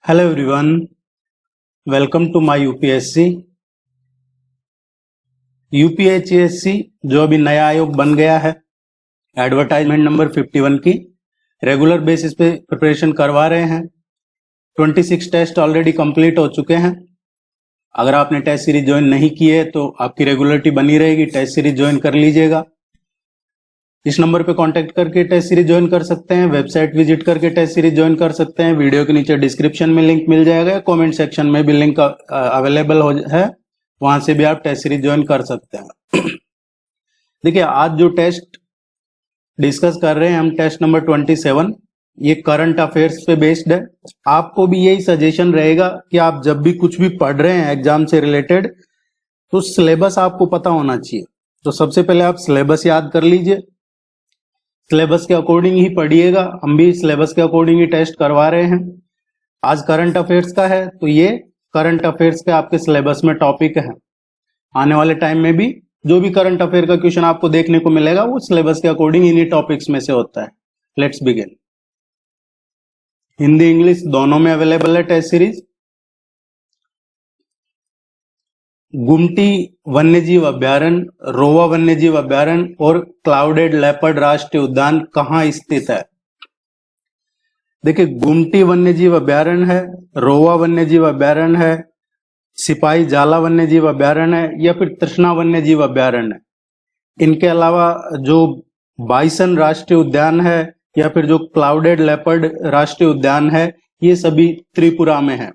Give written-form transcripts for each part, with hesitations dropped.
Hello everyone, welcome to my UPSC. UPHSC जो अभी नया आयोग बन गया है, एडवर्टाइजमेंट नंबर 51 की रेगुलर बेसिस पे प्रिपरेशन करवा रहे हैं। 26 टेस्ट ऑलरेडी कंप्लीट हो चुके हैं। अगर आपने टेस्ट सीरीज ज्वाइन नहीं की है तो आपकी रेगुलरिटी बनी रहेगी, टेस्ट सीरीज ज्वाइन कर लीजिएगा। इस नंबर पे कांटेक्ट करके टेस्ट सीरीज ज्वाइन कर सकते हैं, वेबसाइट विजिट करके टेस्ट सीरीज ज्वाइन कर सकते हैं। वीडियो के नीचे डिस्क्रिप्शन में लिंक मिल जाएगा, कमेंट सेक्शन में भी लिंक अवेलेबल है, वहां से भी आप टेस्ट सीरीज ज्वाइन कर सकते हैं। देखिए, आज जो टेस्ट डिस्कस कर रहे हैं हम, टेस्ट नंबर 27, ये करंट अफेयर्स पे बेस्ड है। आपको भी यही सजेशन रहेगा कि आप जब भी कुछ भी पढ़ रहे हैं एग्जाम से रिलेटेड, तो सिलेबस आपको पता होना चाहिए। तो सबसे पहले आप सिलेबस याद कर लीजिए, सिलेबस के अकॉर्डिंग ही पढ़िएगा। हम भी सिलेबस के अकॉर्डिंग ही टेस्ट करवा रहे हैं। आज करंट अफेयर्स का है, तो ये करंट अफेयर्स के आपके सिलेबस में टॉपिक है। आने वाले टाइम में भी जो भी करंट अफेयर का क्वेश्चन आपको देखने को मिलेगा, वो सिलेबस के अकॉर्डिंग इन्हीं टॉपिक्स में से होता है। Let's begin. हिंदी इंग्लिश दोनों में अवेलेबल है टेस्ट सीरीज। गुमटी वन्यजीव अभ्यारण्य, रोवा वन्यजीव अभ्यारण्य और क्लाउडेड लेपर्ड राष्ट्रीय उद्यान कहाँ स्थित है? देखिए, गुमटी वन्यजीव अभ्यारण्य है, रोवा वन्यजीव अभ्यारण्य है, सिपाही जाला वन्यजीव अभ्यारण्य है, या फिर तृष्णा वन्यजीव अभ्यारण्य है। इनके अलावा जो बाइसन राष्ट्रीय उद्यान है या फिर जो क्लाउडेड लेपर्ड राष्ट्रीय उद्यान है, ये सभी त्रिपुरा में है।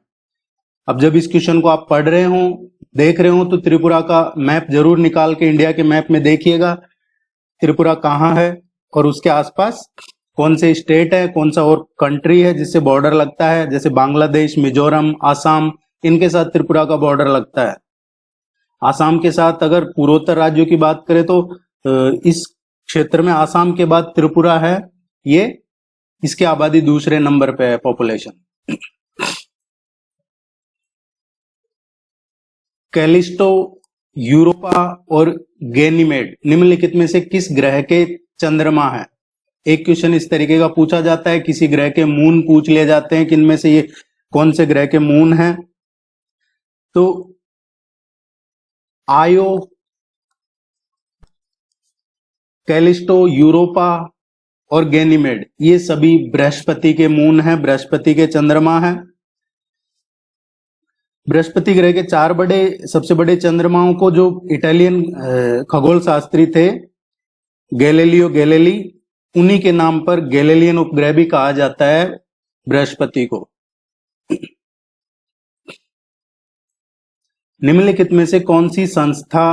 अब जब इस क्वेश्चन को आप पढ़ रहे हो, देख रहे हो, तो त्रिपुरा का मैप जरूर निकाल के इंडिया के मैप में देखिएगा, त्रिपुरा कहाँ है और उसके आसपास कौन से स्टेट है, कौन सा और कंट्री है जिससे बॉर्डर लगता है। जैसे बांग्लादेश, मिजोरम, आसाम, इनके साथ त्रिपुरा का बॉर्डर लगता है। आसाम के साथ अगर पूर्वोत्तर राज्यों की बात करें तो इस क्षेत्र में आसाम के बाद त्रिपुरा है, ये इसकी आबादी दूसरे नंबर पे है, पॉपुलेशन। कैलिस्टो, यूरोपा और गैनीमेड निम्नलिखित में से किस ग्रह के चंद्रमा है? एक क्वेश्चन इस तरीके का पूछा जाता है, किसी ग्रह के मून पूछ लिए जाते हैं कि इनमें से ये कौन से ग्रह के मून हैं। तो आयो, कैलिस्टो, यूरोपा और गैनीमेड, ये सभी बृहस्पति के मून हैं, बृहस्पति के चंद्रमा हैं। बृहस्पति ग्रह के सबसे बड़े चंद्रमाओं को जो इटालियन खगोल शास्त्री थे गैलीलियो गैलीली, उन्हीं के नाम पर गैलीलियन उपग्रह भी कहा जाता है बृहस्पति को। निम्नलिखित में से कौन सी संस्था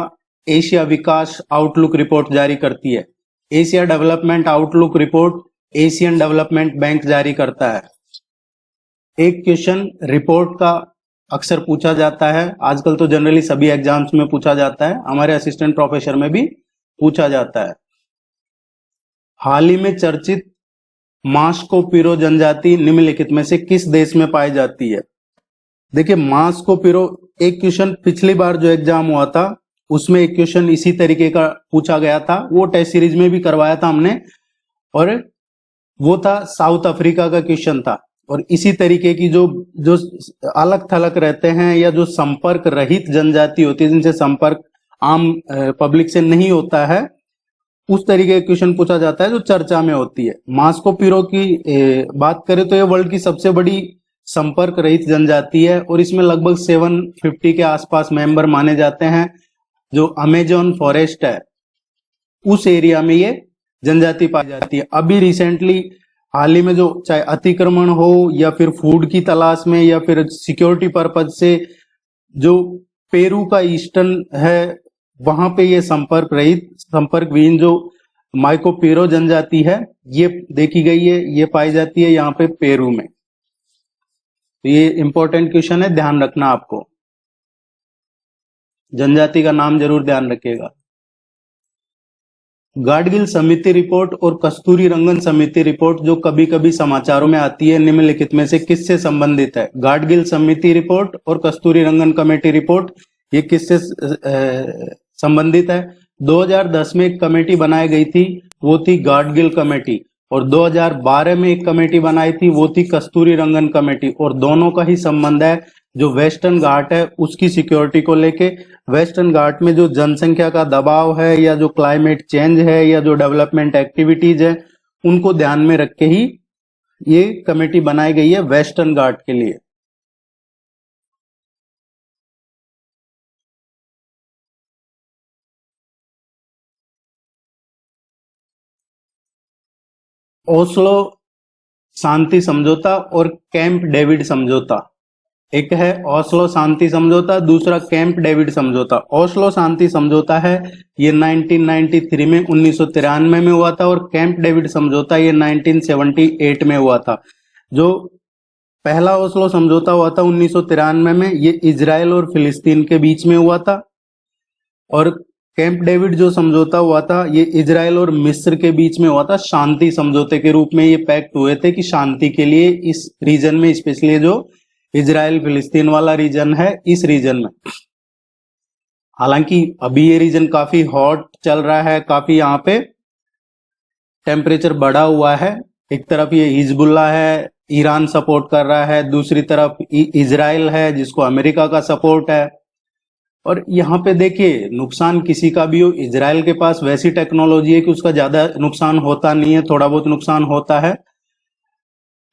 एशिया विकास आउटलुक रिपोर्ट जारी करती है? Asia development outlook report Asian development bank जारी करता है। एक क्वेश्चन रिपोर्ट का अक्सर पूछा जाता है, आजकल तो जनरली सभी एग्जाम्स में पूछा जाता है, हमारे असिस्टेंट प्रोफेसर में भी पूछा जाता है। हाल ही में चर्चित मास्को पिरो जनजाति निम्नलिखित में से किस देश में पाई जाती है? देखिए, मास्को पिरो, एक क्वेश्चन पिछली बार जो एग्जाम हुआ था उसमें एक क्वेश्चन इसी तरीके का पूछा गया था, वो टेस्ट सीरीज में भी करवाया था हमने, और वो था साउथ अफ्रीका का क्वेश्चन था। और इसी तरीके की जो अलग थलग रहते हैं या जो संपर्क रहित जनजाति होती है, जिनसे संपर्क आम पब्लिक से नहीं होता है, उस तरीके का क्वेश्चन पूछा जाता है जो चर्चा में होती है। मास्को पिरो की बात करें तो ये वर्ल्ड की सबसे बड़ी संपर्क रहित जनजाति है और इसमें लगभग 750 के आसपास मेंबर माने जाते हैं। जो अमेजोन फॉरेस्ट है उस एरिया में ये जनजाति पाई जाती है। अभी रिसेंटली हाल ही में जो चाहे अतिक्रमण हो या फिर फूड की तलाश में या फिर सिक्योरिटी पर्पज से, जो पेरू का ईस्टर्न है वहां पे ये संपर्क रहित, संपर्क विहीन जो माइको पिरो जनजाति है ये देखी गई है, ये पाई जाती है यहाँ पे पेरू में। तो ये इंपॉर्टेंट क्वेश्चन है, ध्यान रखना आपको, जनजाति का नाम जरूर ध्यान रखिएगा। गाडगिल समिति रिपोर्ट और कस्तूरी रंगन समिति रिपोर्ट जो कभी कभी समाचारों में आती है, निम्नलिखित में से किससे संबंधित है? गाडगिल समिति रिपोर्ट और कस्तूरी रंगन कमेटी रिपोर्ट, ये किससे संबंधित है? 2010 में एक कमेटी बनाई गई थी, वो थी गाडगिल कमेटी, और 2012 में एक कमेटी बनाई थी, वो थी कस्तूरी रंगन कमेटी, और दोनों का ही संबंध है जो वेस्टर्न घाट है उसकी सिक्योरिटी को लेके। वेस्टर्न घाट में जो जनसंख्या का दबाव है या जो क्लाइमेट चेंज है या जो डेवलपमेंट एक्टिविटीज है उनको ध्यान में रख के ही ये कमेटी बनाई गई है वेस्टर्न घाट के लिए। ओस्लो शांति समझौता और कैंप डेविड समझौता, एक है ओस्लो शांति समझौता, दूसरा कैंप डेविड समझौता। ओस्लो शांति समझौता है ये 1993 में 1993 में हुआ था, और कैंप डेविड समझौता ये 1978 में हुआ था। जो पहला ओस्लो समझौता हुआ था 1993 में, ये इजराइल और फिलिस्तीन के बीच में हुआ था, और कैंप डेविड जो समझौता हुआ था ये इजराइल और मिस्र के बीच में हुआ था। शांति समझौते के रूप में ये पैक्ट हुए थे कि शांति के लिए इस रीजन में, स्पेशली जो इजराइल फिलिस्तीन वाला रीजन है, इस रीजन में। हालांकि अभी ये रीजन काफी हॉट चल रहा है, काफी यहाँ पे टेम्परेचर बढ़ा हुआ है। एक तरफ ये हिजबुल्ला है, ईरान सपोर्ट कर रहा है, दूसरी तरफ इजराइल है जिसको अमेरिका का सपोर्ट है। और यहाँ पे देखिए, नुकसान किसी का भी हो, इजराइल के पास वैसी टेक्नोलॉजी है कि उसका ज्यादा नुकसान होता नहीं है, थोड़ा बहुत नुकसान होता है।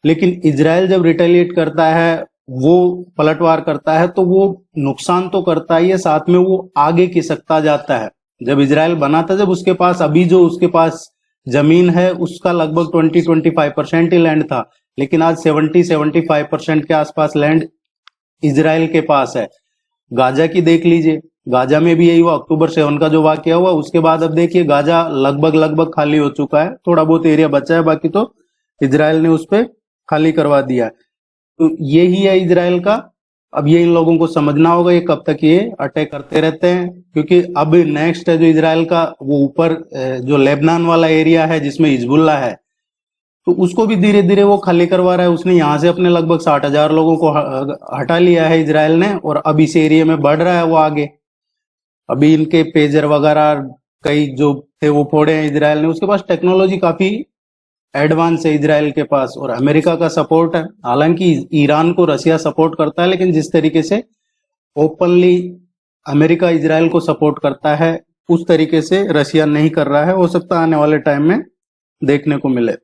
लेकिन इजराइल जब रिटेलिएट करता है, वो पलटवार करता है, तो वो नुकसान तो करता ही है, साथ में वो आगे खिसकता जाता है। जब इजराइल बना था, जब उसके पास, अभी जो उसके पास जमीन है उसका लगभग 20-25% ही लैंड था, लेकिन आज 70-75% के आसपास लैंड इजराइल के पास है। गाजा की देख लीजिए, गाजा में भी यही हुआ, अक्टूबर 7 का जो वाकया हुआ उसके बाद अब देखिए गाजा लगभग खाली हो चुका है, थोड़ा बहुत एरिया बचा है, बाकी तो इजराइल ने उस पर खाली करवा दिया है। तो यही है इजराइल का। अब ये इन लोगों को समझना होगा ये कब तक ये अटैक करते रहते हैं, क्योंकि अब नेक्स्ट है जो इजराइल का, वो ऊपर जो लेबनान वाला एरिया है जिसमें हिजबुल्ला है, तो उसको भी धीरे धीरे वो खाली करवा रहा है। उसने यहाँ से अपने लगभग 60,000 लोगों को हटा लिया है इजराइल ने, और अब इस एरिया में बढ़ रहा है वो आगे। अभी इनके पेजर वगैरह कई जो थे वो फोड़े हैं इजराइल ने। उसके पास टेक्नोलॉजी काफी एडवांस है इजराइल के पास, और अमेरिका का सपोर्ट है। हालांकि ईरान को रसिया सपोर्ट करता है, लेकिन जिस तरीके से ओपनली अमेरिका इजराइल को सपोर्ट करता है उस तरीके से रसिया नहीं कर रहा है। हो सकता है आने वाले टाइम में देखने को मिले।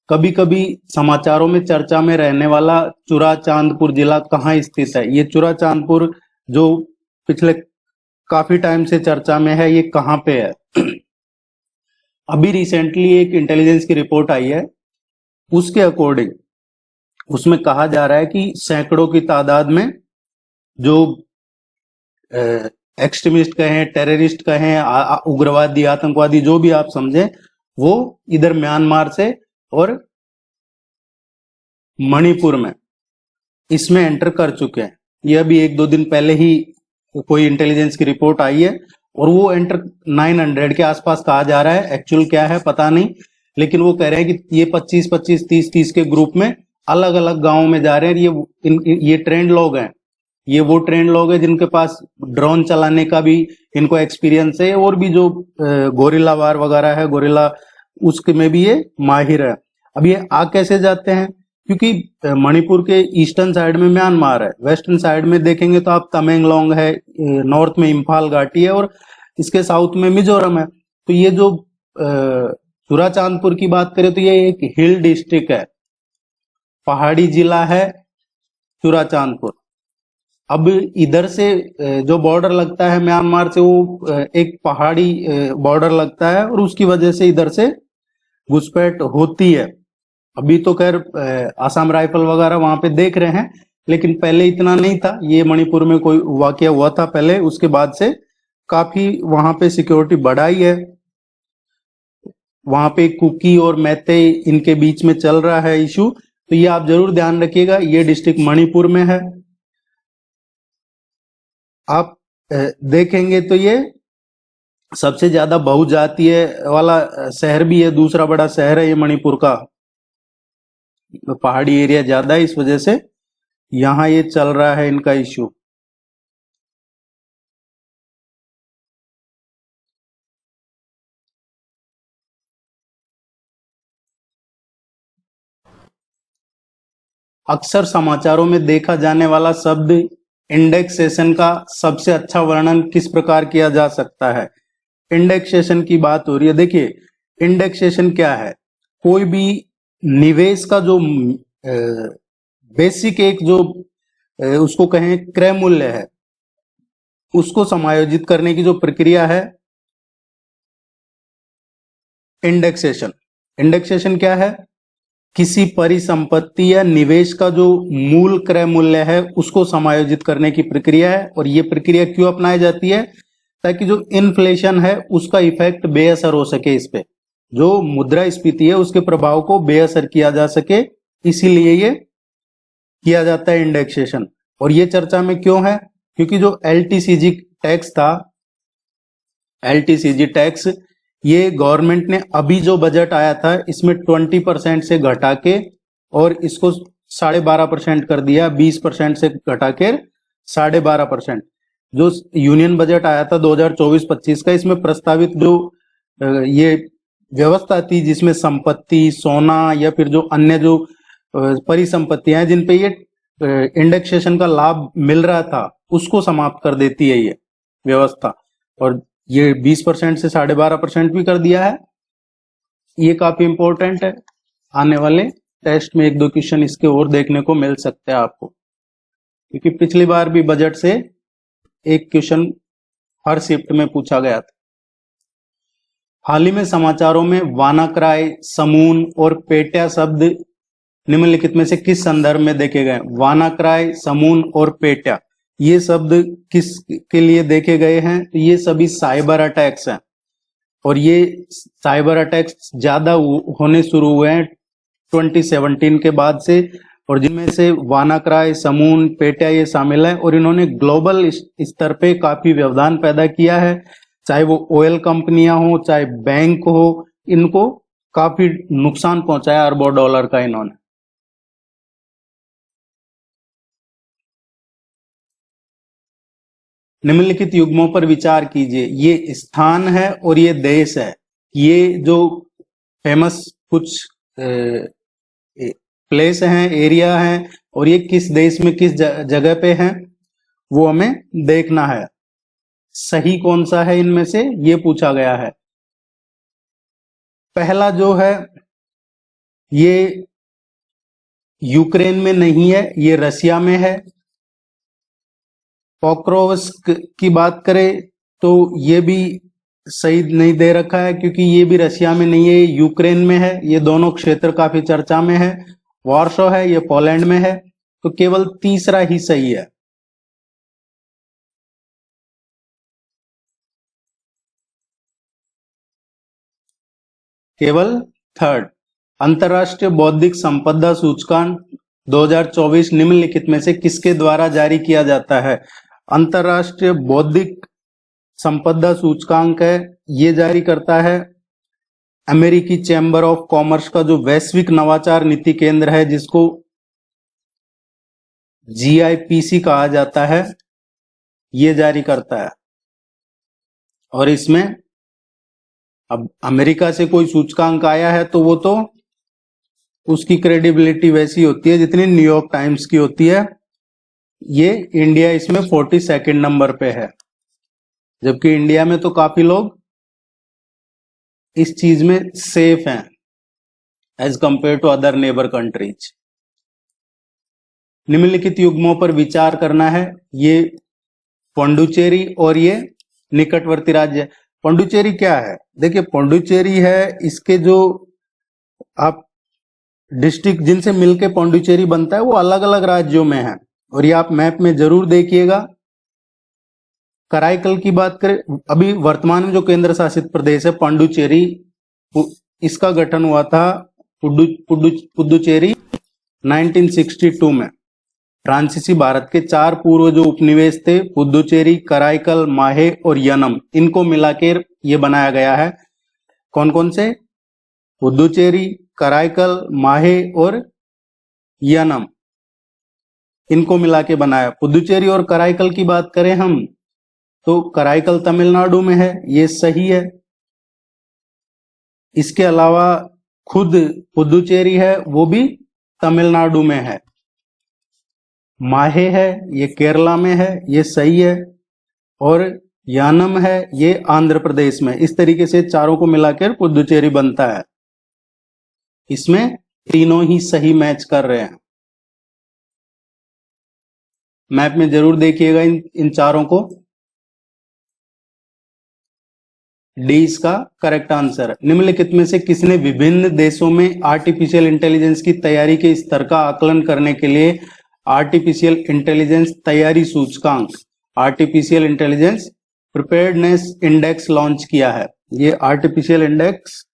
कभी कभी समाचारों में चर्चा में रहने वाला चुरा चांदपुर जिला कहाँ स्थित है? ये चुरा चांदपुर जो पिछले काफी टाइम से चर्चा में है, ये कहाँ पे है? अभी रिसेंटली एक इंटेलिजेंस की रिपोर्ट आई है, उसके अकॉर्डिंग उसमें कहा जा रहा है कि सैकड़ों की तादाद में जो एक्सट्रीमिस्ट कहें, टेररिस्ट कहें, उग्रवादी, आतंकवादी, जो भी आप समझें, वो इधर म्यांमार से और मणिपुर में इसमें एंटर कर चुके हैं। ये अभी 1-2 दिन पहले ही कोई इंटेलिजेंस की रिपोर्ट आई है, और वो एंटर 900 के आसपास कहा जा रहा है। एक्चुअल क्या है पता नहीं, लेकिन वो कह रहे हैं कि ये 25-25, 30-30 के ग्रुप में अलग अलग गांवों में जा रहे हैं। ये ट्रेंड लोग हैं, ये वो ट्रेंड लोग हैं जिनके पास ड्रोन चलाने का भी इनको एक्सपीरियंस है, और भी जो गोरिल्ला वार वगैरह है, गोरिल्ला, उसके में भी ये माहिर है। अब ये आ कैसे जाते हैं? क्योंकि मणिपुर के ईस्टर्न साइड में म्यांमार है, वेस्टर्न साइड में देखेंगे तो आप तमेंगलोंग है, नॉर्थ में इम्फाल घाटी है, और इसके साउथ में मिजोरम है। तो ये जो चुरा चांदपुर की बात करें तो ये एक हिल डिस्ट्रिक्ट है, पहाड़ी जिला है चुरा चांदपुर। अब इधर से जो बॉर्डर लगता है म्यांमार से, वो एक पहाड़ी बॉर्डर लगता है, और उसकी वजह से इधर से घुसपैठ होती है। अभी तो खैर आसाम राइफल वगैरह वहां पे देख रहे हैं, लेकिन पहले इतना नहीं था। ये मणिपुर में कोई वाकया हुआ था पहले, उसके बाद से काफी वहां पे सिक्योरिटी बढ़ाई है। वहां पे कुकी और मैते इनके बीच में चल रहा है इशू, तो ये आप जरूर ध्यान रखिएगा। ये डिस्ट्रिक्ट मणिपुर में है। आप देखेंगे तो ये सबसे ज्यादा बहुजातीय वाला शहर भी है, दूसरा बड़ा शहर है ये मणिपुर का। पहाड़ी एरिया ज्यादा है, इस वजह से यहाँ ये चल रहा है इनका इशू। अक्सर समाचारों में देखा जाने वाला शब्द इंडेक्सेशन का सबसे अच्छा वर्णन किस प्रकार किया जा सकता है? इंडेक्सेशन की बात हो रही है। देखिए, इंडेक्सेशन क्या है? कोई भी निवेश का जो बेसिक एक जो उसको कहें क्रय मूल्य है, उसको समायोजित करने की जो प्रक्रिया है, इंडेक्सेशन। इंडेक्सेशन क्या है? किसी परिसंपत्ति या निवेश का जो मूल क्रय मूल्य है उसको समायोजित करने की प्रक्रिया है। और ये प्रक्रिया क्यों अपनाई जाती है? ताकि जो इन्फ्लेशन है उसका इफेक्ट बेअसर हो सके, इस पे जो मुद्रास्फीति है उसके प्रभाव को बेअसर किया जा सके, इसीलिए ये किया जाता है इंडेक्सेशन। और ये चर्चा में क्यों है? क्योंकि जो एलटीसीजी टैक्स था, एलटीसीजी टैक्स, ये गवर्नमेंट ने अभी जो बजट आया था इसमें 20% से घटा के और इसको 12.5% कर दिया, 20% से घटा के 12.5%। जो यूनियन बजट आया था 2024-25 का, इसमें प्रस्तावित जो ये व्यवस्था थी जिसमें संपत्ति, सोना या फिर जो अन्य जो परिसंपत्तियां हैं जिन पे ये इंडेक्सेशन का लाभ मिल रहा था, उसको समाप्त कर देती है ये व्यवस्था। और ये 20% से 12.5% भी कर दिया है। ये काफी इंपॉर्टेंट है, आने वाले टेस्ट में 1-2 क्वेश्चन इसके और देखने को मिल सकते हैं आपको, क्योंकि पिछली बार भी बजट से एक क्वेश्चन हर शिफ्ट में पूछा गया था। हाल ही में समाचारों में वानाक्राय, समून और पेट्या शब्द निम्नलिखित में से किस संदर्भ में देखे गए? वानाक्राय, समून और पेट्या, ये शब्द किस के लिए देखे गए हैं? तो ये सभी साइबर अटैक्स हैं, और ये साइबर अटैक्स ज्यादा होने शुरू हुए हैं 2017 के बाद से, और जिनमें से वानाक्राय, समून, पेट्या ये शामिल है। और इन्होंने ग्लोबल स्तर पे काफी व्यवधान पैदा किया है, चाहे वो ऑयल कंपनियां हो, चाहे बैंक हो, इनको काफी नुकसान पहुंचाया अरबों डॉलर का इन्होंने। निम्नलिखित युग्मों पर विचार कीजिए। ये स्थान है और ये देश है। ये जो फेमस कुछ प्लेस हैं, एरिया हैं, और ये किस देश में किस जगह पे हैं, वो हमें देखना है। सही कौन सा है इनमें से, ये पूछा गया है। पहला जो है ये यूक्रेन में नहीं है, ये रसिया में है। पोक्रोव्स्क की बात करें तो ये भी सही नहीं दे रखा है, क्योंकि ये भी रशिया में नहीं है, ये यूक्रेन में है। ये दोनों क्षेत्र काफी चर्चा में है। वार्सो है, ये पोलैंड में है। तो केवल तीसरा ही सही है। केवल थर्ड। अंतरराष्ट्रीय बौद्धिक संपदा सूचकांक 2024 निम्नलिखित में से किसके द्वारा जारी किया जाता है? अंतरराष्ट्रीय बौद्धिक संपदा सूचकांक है, ये जारी करता है अमेरिकी चैम्बर ऑफ कॉमर्स का जो वैश्विक नवाचार नीति केंद्र है, जिसको GIPC कहा जाता है, ये जारी करता है। और इसमें अब अमेरिका से कोई सूचकांक आया है तो वो तो उसकी क्रेडिबिलिटी वैसी होती है जितनी न्यूयॉर्क टाइम्स की होती है। ये इंडिया इसमें 42nd नंबर पे है, जबकि इंडिया में तो काफी लोग इस चीज में सेफ हैं as compared to other neighbour countries. निम्नलिखित युग्मों पर विचार करना है। ये पुडुचेरी और ये निकटवर्ती राज्य। पुडुचेरी क्या है? देखिए, पुडुचेरी है, इसके जो आप डिस्ट्रिक्ट जिनसे मिलके पुडुचेरी बनता है वो अलग अलग राज्यों में है, और ये आप मैप में जरूर देखिएगा। कराईकल की बात करें, अभी वर्तमान में जो केंद्र शासित प्रदेश है पुडुचेरी, इसका गठन हुआ था पुडुचेरी 1962 में। फ्रांसीसी भारत के 4 पूर्व जो उपनिवेश थे, पुडुचेरी, कराईकल, माहे और यनम, इनको मिलाकर ये बनाया गया है। कौन कौन से? पुडुचेरी, कराईकल, माहे और यनम, इनको मिला के बनाया। पुडुचेरी और कराईकल की बात करें हम तो कराईकल तमिलनाडु में है, ये सही है। इसके अलावा खुद पुडुचेरी है, वो भी तमिलनाडु में है। माहे है ये केरला में है, ये सही है। और यानम है ये आंध्र प्रदेश में। इस तरीके से चारों को मिलाकर पुदुचेरी बनता है। इसमें तीनों ही सही मैच कर रहे हैं। मैप में जरूर देखिएगा इन चारों को। डी इसका करेक्ट आंसर है। निम्नलिखित में से किसने विभिन्न देशों में आर्टिफिशियल इंटेलिजेंस की तैयारी के स्तर का आकलन करने के लिए आर्टिफिशियल इंटेलिजेंस तैयारी सूचकांक, artificial intelligence preparedness index launch किया है? ये artificial index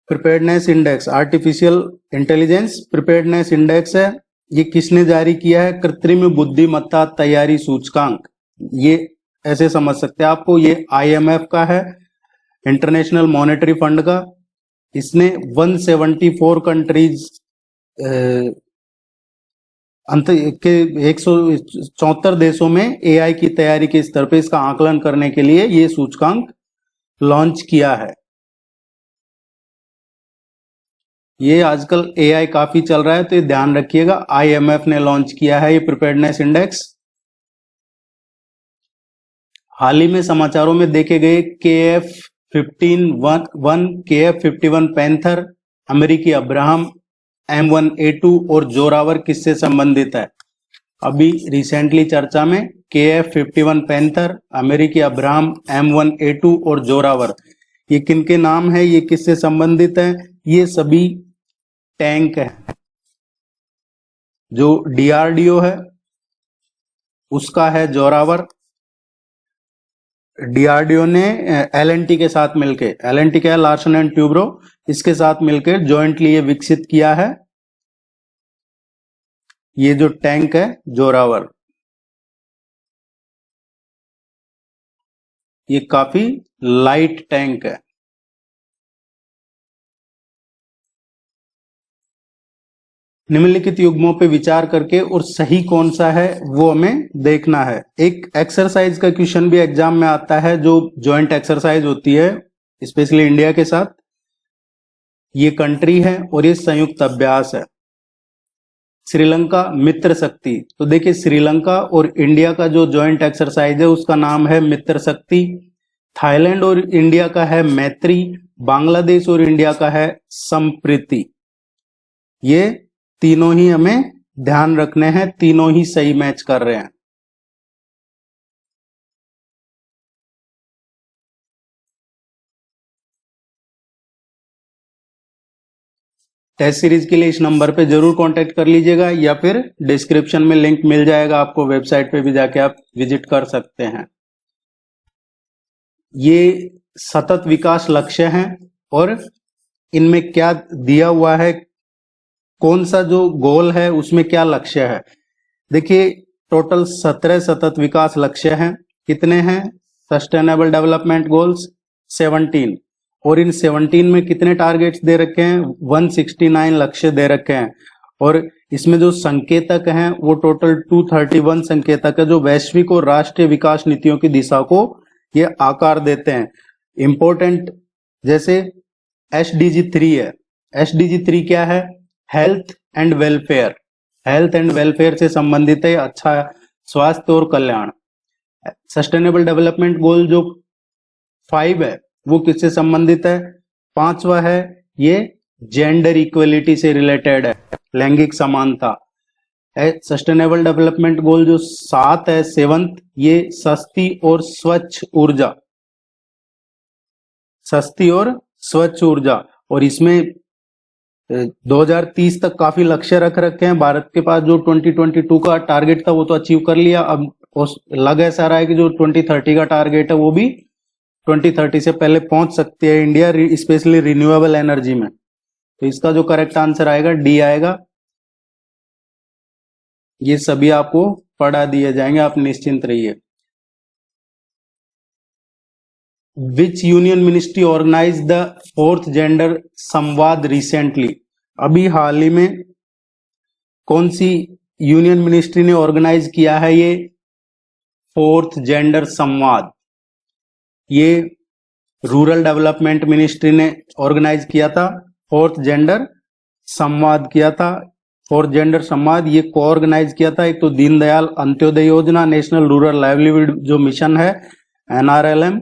preparedness index, artificial intelligence preparedness index है। ये किसने जारी किया है? कृत्रिम बुद्धिमत्ता तैयारी सूचकांक। ये ऐसे समझ सकते हैं आपको, ये IMF का है, इंटरनेशनल मॉनेटरी फंड का। इसने 174 कंट्रीज के 174 देशों में AI की तैयारी के स्तर पे इसका आकलन करने के लिए ये सूचकांक लॉन्च किया है। ये आजकल AI काफी चल रहा है, तो ये ध्यान रखिएगा, IMF ने लॉन्च किया है ये प्रिपेयर्डनेस इंडेक्स। हाल ही में समाचारों में देखे गए KF-51, KF-51 पैंथर, अमेरिकी अब्राहम, M1A2 और जोरावर किससे संबंधित है? अभी रिसेंटली चर्चा में KF-51 पैंथर, अमेरिकी अब्राहम, M1A2 और जोरावर, ये किनके नाम है? ये किससे संबंधित है? ये सभी टैंक है। जो DRDO है उसका है जोरावर। DRDO ने LNT के साथ मिलकर, LNT क्या है? लार्सन एंड ट्यूब्रो, इसके साथ मिलकर जॉइंटली ये विकसित किया है ये जो टैंक है जोरावर। ये काफी लाइट टैंक है। निम्नलिखित युग्मों पे विचार करके और सही कौन सा है वो हमें देखना है। एक एक्सरसाइज का क्वेश्चन भी एग्जाम में आता है, जो जॉइंट एक्सरसाइज होती है स्पेशली इंडिया के साथ। ये कंट्री है और ये संयुक्त अभ्यास है। श्रीलंका मित्र शक्ति, तो देखिए श्रीलंका और इंडिया का जो जॉइंट एक्सरसाइज है उसका नाम है मित्र शक्ति। थाईलैंड और इंडिया का है मैत्री। बांग्लादेश और इंडिया का है संप्रीति। ये तीनों ही हमें ध्यान रखने हैं, तीनों ही सही मैच कर रहे हैं। टेस्ट सीरीज के लिए इस नंबर पे जरूर कांटेक्ट कर लीजिएगा, या फिर डिस्क्रिप्शन में लिंक मिल जाएगा आपको, वेबसाइट पे भी जाके आप विजिट कर सकते हैं। ये सतत विकास लक्ष्य हैं और इनमें क्या दिया हुआ है, कौन सा जो गोल है उसमें क्या लक्ष्य है। देखिए टोटल 17 सतत विकास लक्ष्य हैं। कितने हैं? सस्टेनेबल डेवलपमेंट गोल्स 17, और इन 17 में कितने टारगेट्स दे रखे हैं? 169 लक्ष्य दे रखे हैं। और इसमें जो संकेतक हैं वो टोटल 231 संकेतक है, जो वैश्विक और राष्ट्रीय विकास नीतियों की दिशा को ये आकार देते हैं। इंपॉर्टेंट जैसे SDG 3 है। SDG 3 क्या है? Health and welfare. Health and welfare से संबंधित है, अच्छा स्वास्थ्य और कल्याण। सस्टेनेबल डेवलपमेंट गोल जो 5 है वो किससे संबंधित है? 5वां है ये जेंडर इक्वलिटी से रिलेटेड है, लैंगिक समानता। सस्टेनेबल डेवलपमेंट गोल जो 7 है, 7th, ये सस्ती और स्वच्छ ऊर्जा, सस्ती और स्वच्छ ऊर्जा। और इसमें 2030 तक काफी लक्ष्य रख रखे हैं। भारत के पास जो 2022 का टारगेट था वो तो अचीव कर लिया, अब लग ऐसा रहा है कि जो 2030 का टारगेट है वो भी 2030 से पहले पहुंच सकती है इंडिया, स्पेशली रिन्यूएबल एनर्जी में। तो इसका जो करेक्ट आंसर आएगा डी आएगा। ये सभी आपको पढ़ा दिए जाएंगे, आप निश्चिंत रहिए। Which union ministry organise the 4th gender संवाद रिसेंटली? अभी हाल ही में कौन सी यूनियन मिनिस्ट्री ने ऑर्गेनाइज किया है ये 4th जेंडर संवाद? ये रूरल डेवलपमेंट मिनिस्ट्री ने ऑर्गेनाइज किया था, 4th जेंडर संवाद किया था। फॉर जेंडर संवाद, ये को ऑर्गेनाइज किया था एक तो Deendayal Antyodaya Yojana, national rural livelihood जो मिशन है NRLM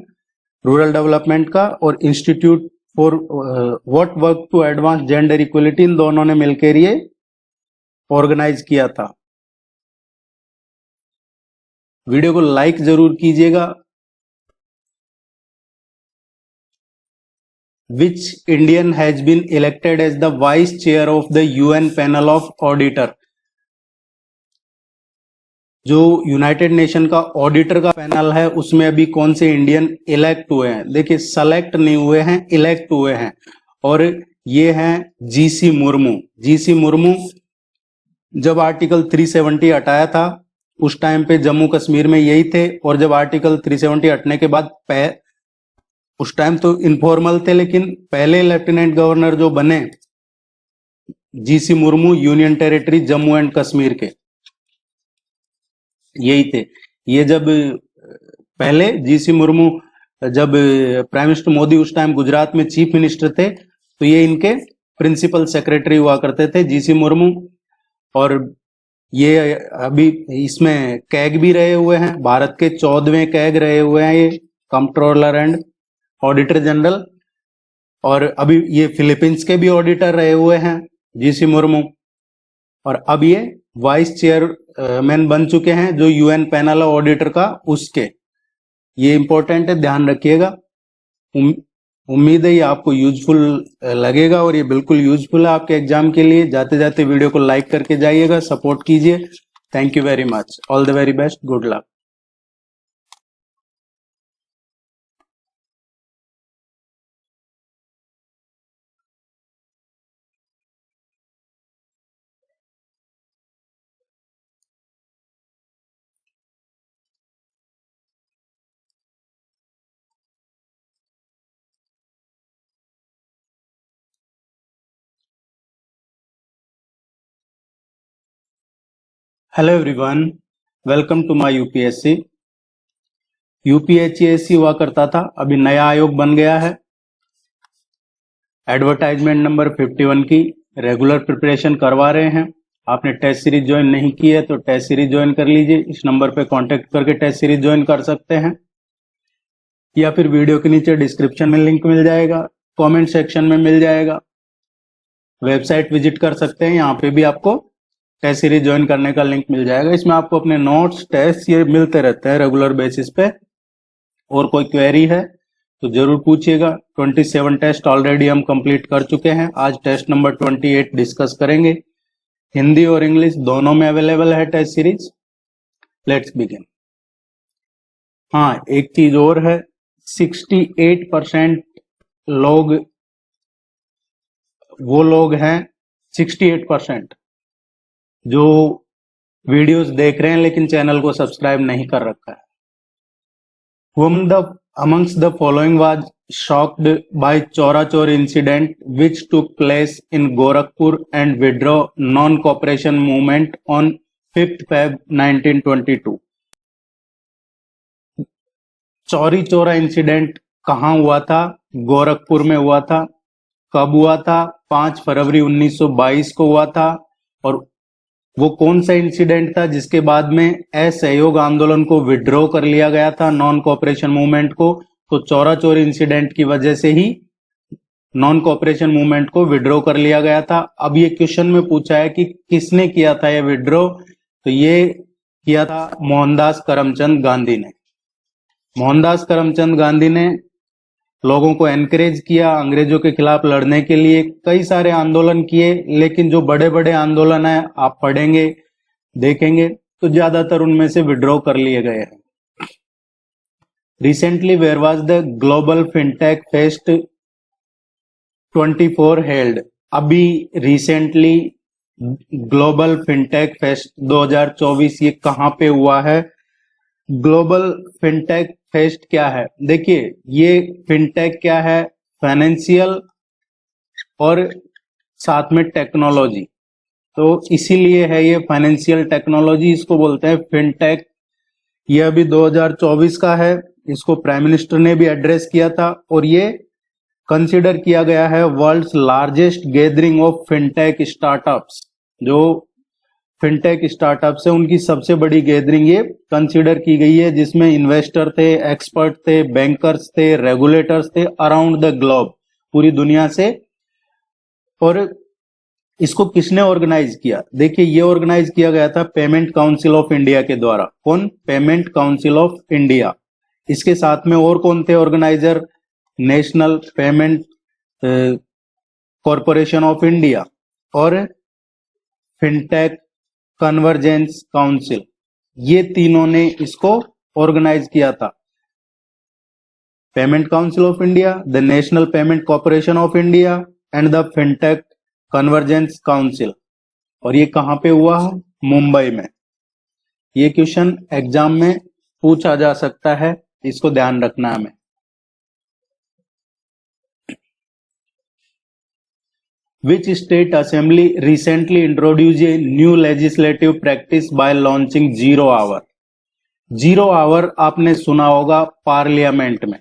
रूरल डेवलपमेंट का, और institute for what work to advance gender equality, इन दोनों ने मिलकर ये ऑर्गेनाइज किया था। वीडियो को लाइक जरूर कीजिएगा। Which Indian has been elected as the vice chair of the UN panel of auditor? जो यूनाइटेड नेशन का ऑडिटर का पैनल है उसमें अभी कौन से इंडियन इलेक्ट हुए हैं? देखिए, सेलेक्ट नहीं हुए हैं, इलेक्ट हुए हैं, और ये हैं जीसी मुर्मू। जीसी मुर्मू जब आर्टिकल 370 हटाया था उस टाइम पे जम्मू कश्मीर में यही थे, और जब आर्टिकल 370 हटने के बाद उस टाइम तो इनफॉर्मल थे, लेकिन पहले लेफ्टिनेंट गवर्नर जो बने GC Murmu union territory Jammu and Kashmir के यही थे। ये जब पहले जीसी मुर्मू जब प्राइम मिनिस्टर मोदी उस टाइम गुजरात में चीफ मिनिस्टर थे तो ये इनके प्रिंसिपल सेक्रेटरी हुआ करते थे जीसी मुर्मू, और ये अभी इसमें कैग भी रहे हुए हैं, भारत के 14वें कैग रहे हुए हैं ये, कंट्रोलर एंड ऑडिटर जनरल, और अभी ये फिलीपींस के भी ऑडिटर रहे हुए हैं जीसी मुर्मू, और अब ये वाइस चेयरमैन बन चुके हैं जो यूएन पैनल ऑडिटर का, उसके। ये इंपॉर्टेंट है, ध्यान रखिएगा। उम्मीद है ये आपको यूजफुल लगेगा, और ये बिल्कुल यूजफुल है आपके एग्जाम के लिए। जाते जाते वीडियो को लाइक करके जाइएगा, सपोर्ट कीजिए। Thank you very much, all the very best, good luck. Hello everyone, welcome to my UPSC. UPHSC हुआ करता था, अभी नया आयोग बन गया है। एडवर्टाइजमेंट नंबर 51 की रेगुलर प्रिपरेशन करवा रहे हैं। आपने टेस्ट सीरीज ज्वाइन नहीं की है तो टेस्ट सीरीज ज्वाइन कर लीजिए। इस नंबर पे कांटेक्ट करके टेस्ट सीरीज ज्वाइन कर सकते हैं, या फिर वीडियो के नीचे डिस्क्रिप्शन में लिंक मिल जाएगा, कमेंट सेक्शन में मिल जाएगा, वेबसाइट विजिट कर सकते हैं, यहाँ पे भी आपको टेस्ट सीरीज ज्वाइन करने का लिंक मिल जाएगा। इसमें आपको अपने नोट्स टेस्ट ये मिलते रहते हैं रेगुलर बेसिस पे, और कोई क्वेरी है तो जरूर पूछिएगा। 27 टेस्ट ऑलरेडी हम कंप्लीट कर चुके हैं, आज टेस्ट नंबर 28 डिस्कस करेंगे। हिंदी और इंग्लिश दोनों में अवेलेबल है टेस्ट सीरीज। Let's begin. हाँ, एक चीज और है, 68% लोग वो लोग हैं, 68% जो वीडियोस देख रहे हैं लेकिन चैनल को सब्सक्राइब नहीं कर रखा है। Amongst the following was shocked by Chora Chor incident which took place in Gorakhpur and withdraw non-cooperation movement on 5th Feb 1922। Chauri Chaura incident कहाँ हुआ था? गोरखपुर में हुआ था। कब हुआ था? 5 फरवरी 1922 को हुआ था। और वो कौन सा इंसिडेंट था जिसके बाद में असहयोग आंदोलन को विड्रॉ कर लिया गया था, नॉन कोऑपरेशन मूवमेंट को? तो चौरा चौरी इंसिडेंट की वजह से ही नॉन कोऑपरेशन मूवमेंट को विड्रॉ कर लिया गया था। अब ये क्वेश्चन में पूछा है कि किसने किया था ये विड्रॉ, तो ये किया था मोहनदास करमचंद गांधी ने। मोहनदास करमचंद गांधी ने लोगों को एनकरेज किया अंग्रेजों के खिलाफ लड़ने के लिए, कई सारे आंदोलन किए, लेकिन जो बड़े बड़े आंदोलन है आप पढ़ेंगे देखेंगे तो ज्यादातर उनमें से विड्रॉ कर लिए गए हैं। Recently where was the global fintech fest 24 held. अभी रिसेंटली ग्लोबल फिनटेक फेस्ट 2024 ये कहाँ पे हुआ है? ग्लोबल फिनटेक फेस्ट क्या है? देखिए, ये फिनटेक क्या है? फाइनेंशियल और साथ में टेक्नोलॉजी, तो इसीलिए है ये फाइनेंशियल टेक्नोलॉजी, इसको बोलते हैं फिनटेक। ये अभी 2024 का है, इसको प्राइम मिनिस्टर ने भी एड्रेस किया था, और ये कंसिडर किया गया है world's largest gathering of fintech startups. जो फिनटेक स्टार्टअप्स है उनकी सबसे बड़ी गैदरिंग ये कंसीडर की गई है, जिसमें इन्वेस्टर थे, एक्सपर्ट थे, बैंकर्स थे, रेगुलेटर्स थे अराउंड द ग्लोब, पूरी दुनिया से। और इसको किसने ऑर्गेनाइज किया? देखिए, ये ऑर्गेनाइज किया गया था पेमेंट काउंसिल ऑफ इंडिया के द्वारा। कौन? Payment council of India. इसके साथ में और कौन थे organiser? National payment corporation of India और फिनटेक कन्वर्जेंस काउंसिल, ये तीनों ने इसको ऑर्गेनाइज किया था। Payment council of India, the national payment corporation of India and the fintech convergence council. और ये कहां पे हुआ है? मुंबई में। ये क्वेश्चन एग्जाम में पूछा जा सकता है, इसको ध्यान रखना है हमें। Which state assembly recently introduced a new legislative practice by launching zero hour? Zero hour आपने सुना होगा पार्लियामेंट में।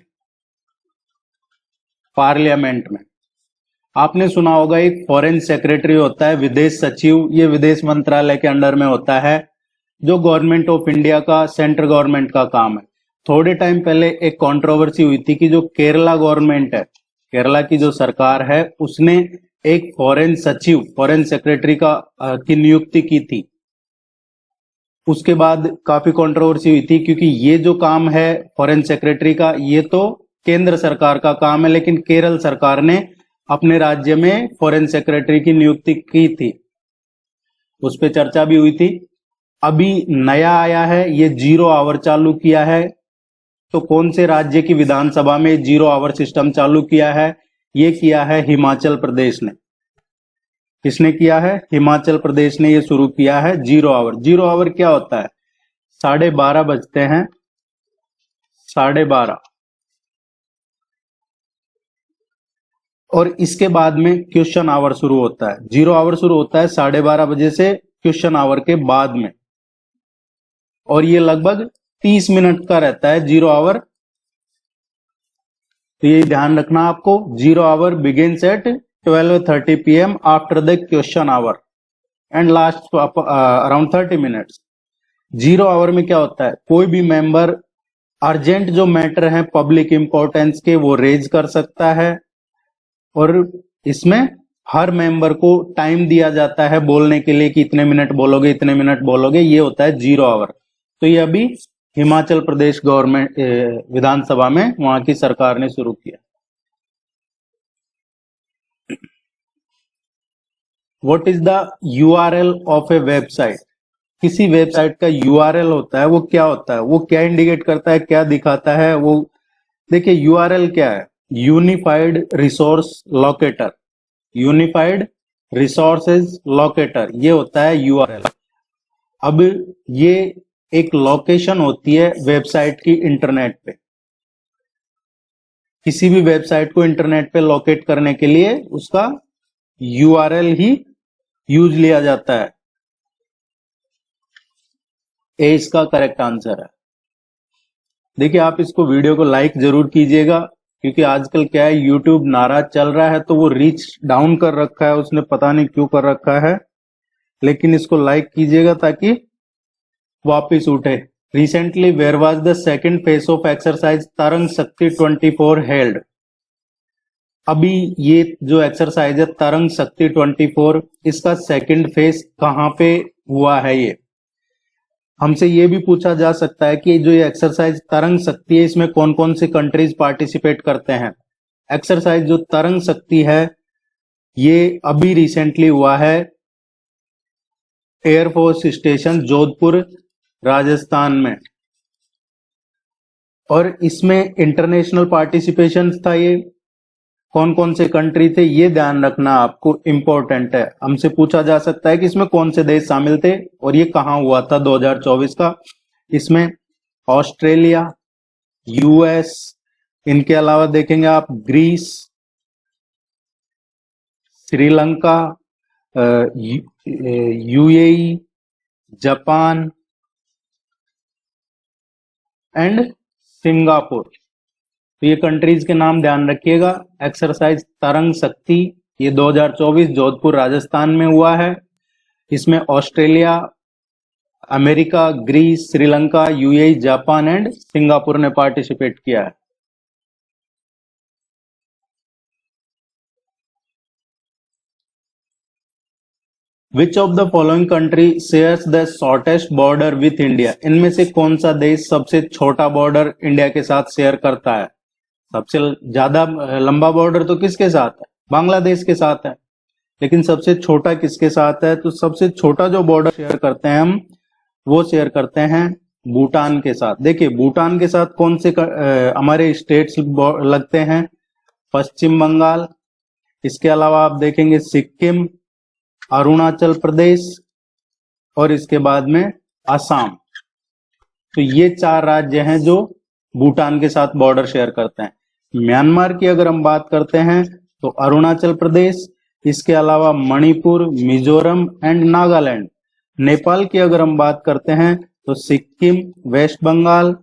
पार्लियामेंट में आपने सुना होगा एक फॉरेन सेक्रेटरी होता है, विदेश सचिव, ये विदेश मंत्रालय के अंडर में होता है, जो गवर्नमेंट ऑफ इंडिया का, सेंट्रल गवर्नमेंट का काम है। थोड़े टाइम पहले एक कंट्रोवर्सी हुई थी कि जो केरला गवर्नमेंट है, केरला की जो सरकार है, उसने एक फॉरेन सचिव, फॉरेन सेक्रेटरी की नियुक्ति की थी। उसके बाद काफी कंट्रोवर्सी हुई थी, क्योंकि ये जो काम है फॉरेन सेक्रेटरी का, ये तो केंद्र सरकार का काम है, लेकिन केरल सरकार ने अपने राज्य में फॉरेन सेक्रेटरी की नियुक्ति की थी। उस पर चर्चा भी हुई थी। अभी नया आया है, ये जीरो आवर चालू किया है। तो कौन से राज्य की विधानसभा में जीरो आवर सिस्टम चालू किया है? ये किया है हिमाचल प्रदेश ने। किसने किया है? हिमाचल प्रदेश ने ये शुरू किया है जीरो आवर। जीरो आवर क्या होता है? 12:30 बजते हैं, 12:30, और इसके बाद में क्वेश्चन आवर शुरू होता है। जीरो आवर शुरू होता है 12:30 बजे से क्वेश्चन आवर के बाद में, और ये लगभग 30 मिनट का रहता है जीरो आवर। तो ये ध्यान रखना आपको, zero hour begins at 12:30 PM after the question our and last around 30 minutes. Zero hour में क्या होता है? कोई भी मेंबर अर्जेंट जो मैटर है पब्लिक इंपॉर्टेंस के, वो रेज कर सकता है, और इसमें हर मेंबर को टाइम दिया जाता है बोलने के लिए कि इतने मिनट बोलोगे, इतने मिनट बोलोगे। ये होता है जीरो आवर। तो ये अभी हिमाचल प्रदेश गवर्नमेंट विधानसभा में वहां की सरकार ने शुरू किया। What is the URL of A website? किसी वेबसाइट का URL होता है, वो क्या होता है? वो क्या इंडिकेट करता है, क्या दिखाता है वो? देखिए, URL क्या है? Unified resource locator. Unified resources locator, ये होता है URL। अब ये एक लोकेशन होती है वेबसाइट की इंटरनेट पे। किसी भी वेबसाइट को इंटरनेट पे लोकेट करने के लिए उसका URL ही यूज लिया जाता है। ए इसका करेक्ट आंसर है। देखिए, आप इसको वीडियो को लाइक जरूर कीजिएगा, क्योंकि आजकल क्या है, यूट्यूब नाराज चल रहा है, तो वो रीच डाउन कर रखा है उसने, पता नहीं क्यों कर रखा है। लेकिन इसको लाइक कीजिएगा ताकि वापिस उठे। Recently where was the second phase of exercise Tarang Shakti 24 held? अभी ये जो एक्सरसाइज है तरंग शक्ति 24, इसका सेकंड फेज कहां पे हुआ है? ये हमसे ये भी पूछा जा सकता है कि जो ये एक्सरसाइज तरंग शक्ति है, इसमें कौन कौन से कंट्रीज पार्टिसिपेट करते हैं। एक्सरसाइज जो तरंग शक्ति है, ये अभी रिसेंटली हुआ है एयरफोर्स स्टेशन जोधपुर राजस्थान में, और इसमें इंटरनेशनल पार्टिसिपेशन था। ये कौन कौन से कंट्री थे, ये ध्यान रखना आपको इंपॉर्टेंट है। हमसे पूछा जा सकता है कि इसमें कौन से देश शामिल थे और ये कहां हुआ था 2024 का। इसमें ऑस्ट्रेलिया, US, इनके अलावा देखेंगे आप Greece, Sri Lanka, UAE, Japan and Singapore. तो ये कंट्रीज के नाम ध्यान रखिएगा। एक्सरसाइज तरंग शक्ति ये 2024 जोधपुर राजस्थान में हुआ है। इसमें Australia, America, Greece, Sri Lanka, UAE, Japan and Singapore ने पार्टिसिपेट किया है। Which of the following country shares the shortest border with India? इनमें से कौन सा देश सबसे छोटा बॉर्डर इंडिया के साथ शेयर करता है? सबसे ज्यादा लंबा बॉर्डर तो किसके साथ है? बांग्लादेश के साथ है। लेकिन सबसे छोटा किसके साथ है? तो सबसे छोटा जो बॉर्डर शेयर करते हैं हम, वो शेयर करते हैं भूटान के साथ। देखिए भूटान के साथ कौन से हमारे स्टेट्स लगते हैं? पश्चिम बंगाल, इसके अलावा आप देखेंगे सिक्किम, अरुणाचल प्रदेश और इसके बाद में असम। तो ये 4 राज्य हैं जो भूटान के साथ बॉर्डर शेयर करते हैं। म्यांमार की अगर हम बात करते हैं तो अरुणाचल प्रदेश, इसके अलावा मणिपुर, मिजोरम एंड नागालैंड। नेपाल की अगर हम बात करते हैं तो सिक्किम, वेस्ट बंगाल,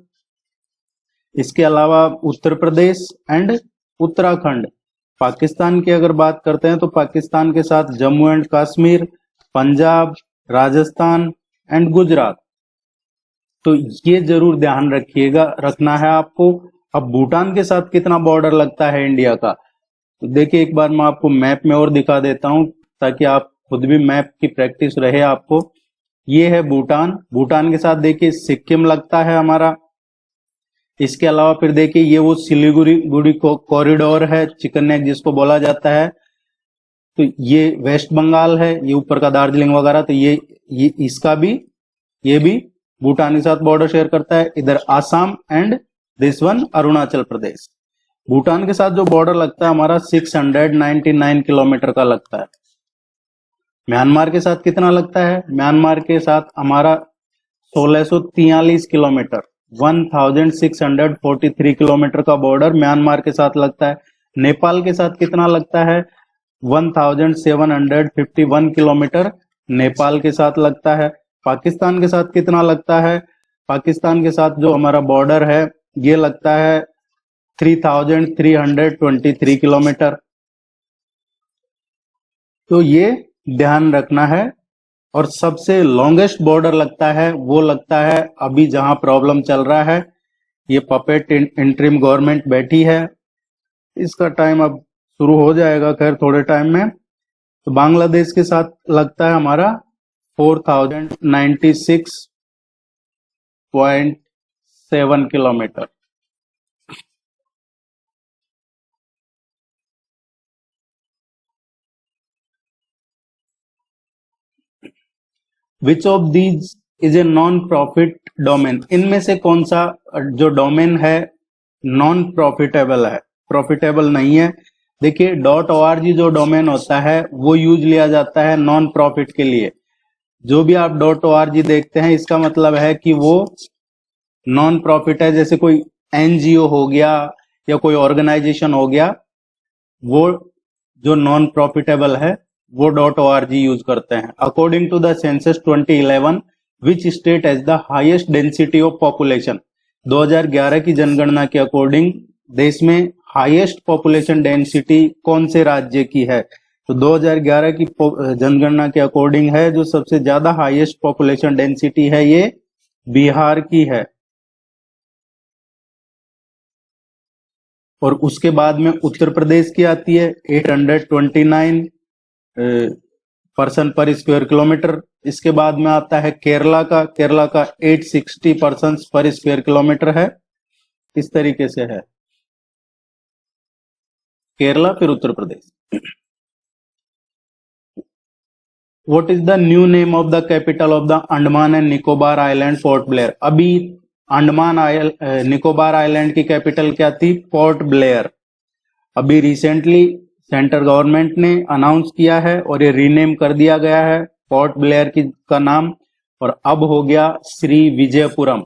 इसके अलावा उत्तर प्रदेश एंड उत्तराखंड। पाकिस्तान की अगर बात करते हैं तो पाकिस्तान के साथ जम्मू एंड कश्मीर, पंजाब, राजस्थान एंड गुजरात। तो ये जरूर ध्यान रखना है आपको। अब भूटान के साथ कितना बॉर्डर लगता है इंडिया का? तो देखिए एक बार मैं आपको मैप में और दिखा देता हूं ताकि आप खुद भी मैप की प्रैक्टिस रहे आपको। ये है भूटान। भूटान के साथ देखिए सिक्किम लगता है हमारा। इसके अलावा फिर देखिए ये वो सिलीगुड़ी कॉरिडोर है, चिकन नेक जिसको बोला जाता है। तो ये वेस्ट बंगाल है, ये ऊपर का दार्जिलिंग वगैरह। तो ये इसका भी, ये भी भूटान के साथ बॉर्डर शेयर करता है। इधर Assam and this one Arunachal Pradesh. Bhutan के साथ जो बॉर्डर लगता है हमारा 699 किलोमीटर का लगता है। म्यांमार के साथ कितना लगता है? म्यांमार के साथ हमारा 1643 किलोमीटर, 1643 किलोमीटर का बॉर्डर म्यांमार के साथ लगता है। नेपाल के साथ कितना लगता है? 1751 किलोमीटर नेपाल के साथ लगता है। पाकिस्तान के साथ कितना लगता है? पाकिस्तान के साथ जो हमारा बॉर्डर है ये लगता है 3323 किलोमीटर। तो ये ध्यान रखना है। और सबसे लॉन्गेस्ट बॉर्डर लगता है वो लगता है अभी जहां प्रॉब्लम चल रहा है, ये पपेट इंटरिम गवर्नमेंट बैठी है, इसका टाइम अब शुरू हो जाएगा खैर थोड़े टाइम में। तो बांग्लादेश के साथ लगता है हमारा 4096.7 kilometre. Which of these is a non profit domain? इनमें से कौन सा जो डोमेन है नॉन प्रॉफिटेबल है, प्रॉफिटेबल नहीं है? देखिए .org जो डोमेन होता है वो यूज लिया जाता है नॉन प्रॉफिट के लिए। जो भी आप .org देखते हैं इसका मतलब है कि वो नॉन प्रॉफिट है। जैसे कोई एनजीओ हो गया या कोई ऑर्गेनाइजेशन हो गया, वो जो नॉन प्रॉफिटेबल है वो .org यूज करते हैं। According to the census 2011 which state has the highest density of population? 2011 की जनगणना के अकॉर्डिंग देश में हाईएस्ट पॉपुलेशन डेंसिटी कौन से राज्य की है? तो 2011 की जनगणना के अकॉर्डिंग है जो सबसे ज्यादा हाईएस्ट पॉपुलेशन डेंसिटी है ये बिहार की है। और उसके बाद में उत्तर प्रदेश की आती है 829 पर्सन पर स्क्वायर किलोमीटर। इसके बाद में आता है केरला का 860 पर्सन पर स्क्वायर किलोमीटर है। इस तरीके से है केरला, फिर Uttar Pradesh. What is the new name of the capital of the Andaman and Nicobar island? Port Blair. अभी अंडमान निकोबार आइलैंड की कैपिटल क्या थी? पोर्ट ब्लेयर। अभी रिसेंटली सेंट्रल गवर्नमेंट ने अनाउंस किया है और ये रीनेम कर दिया गया है पोर्ट ब्लेयर का नाम, और अब हो गया श्री विजयपुरम।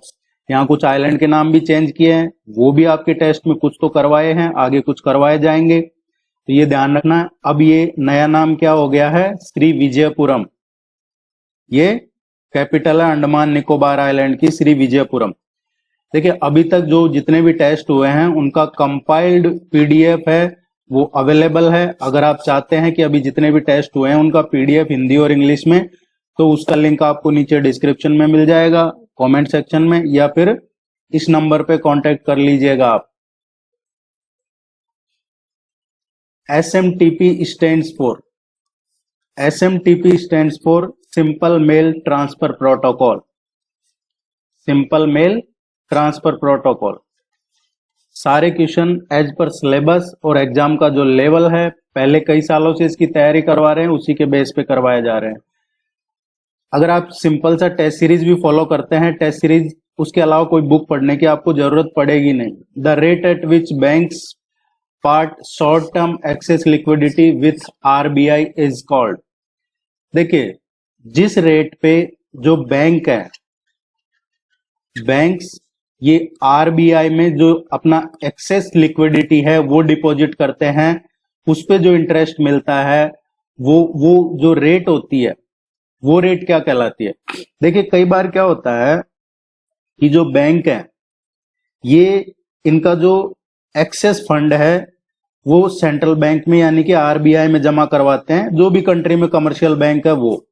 यहाँ कुछ आइलैंड के नाम भी चेंज किए हैं, वो भी आपके टेस्ट में कुछ तो करवाए हैं, आगे कुछ करवाए जाएंगे, तो ये ध्यान रखना। अब ये नया नाम क्या हो गया है? श्री विजयपुरम। ये कैपिटल है अंडमान निकोबार आइलैंड की, श्री विजयपुरम। देखिए अभी तक जो जितने भी टेस्ट हुए हैं उनका कंपाइल्ड पीडीएफ है वो अवेलेबल है। अगर आप चाहते हैं कि अभी जितने भी टेस्ट हुए हैं उनका पीडीएफ हिंदी और इंग्लिश में तो उसका लिंक आपको नीचे डिस्क्रिप्शन में मिल जाएगा, कमेंट सेक्शन में, या फिर इस नंबर पे कांटेक्ट कर लीजिएगा आप। SMTP stands for simple mail transfer protocol. Simple mail transfer protocol. सारे क्वेश्चन एज पर सिलेबस और एग्जाम का जो लेवल है, पहले कई सालों से इसकी तैयारी करवा रहे हैं, उसी के बेस पे करवाए जा रहे हैं। अगर आप सिंपल सा टेस्ट सीरीज भी फॉलो करते हैं, टेस्ट सीरीज, उसके अलावा कोई बुक पढ़ने की आपको जरूरत पड़ेगी नहीं। The rate at which banks part short term access liquidity with RBI is called. देखिए, जिस रेट पे जो बैंक है, बैंक्स ये RBI में जो अपना एक्सेस लिक्विडिटी है वो डिपॉजिट करते हैं, उस पे जो इंटरेस्ट मिलता है, वो जो रेट होती है, वो रेट क्या कहलाती है। देखिए, कई बार क्या होता है कि जो बैंक है, ये इनका जो एक्सेस फंड है वो सेंट्रल बैंक में यानी कि RBI में जमा करवाते हैं, जो भी कंट्री में कमर्शियल बैंक है वो।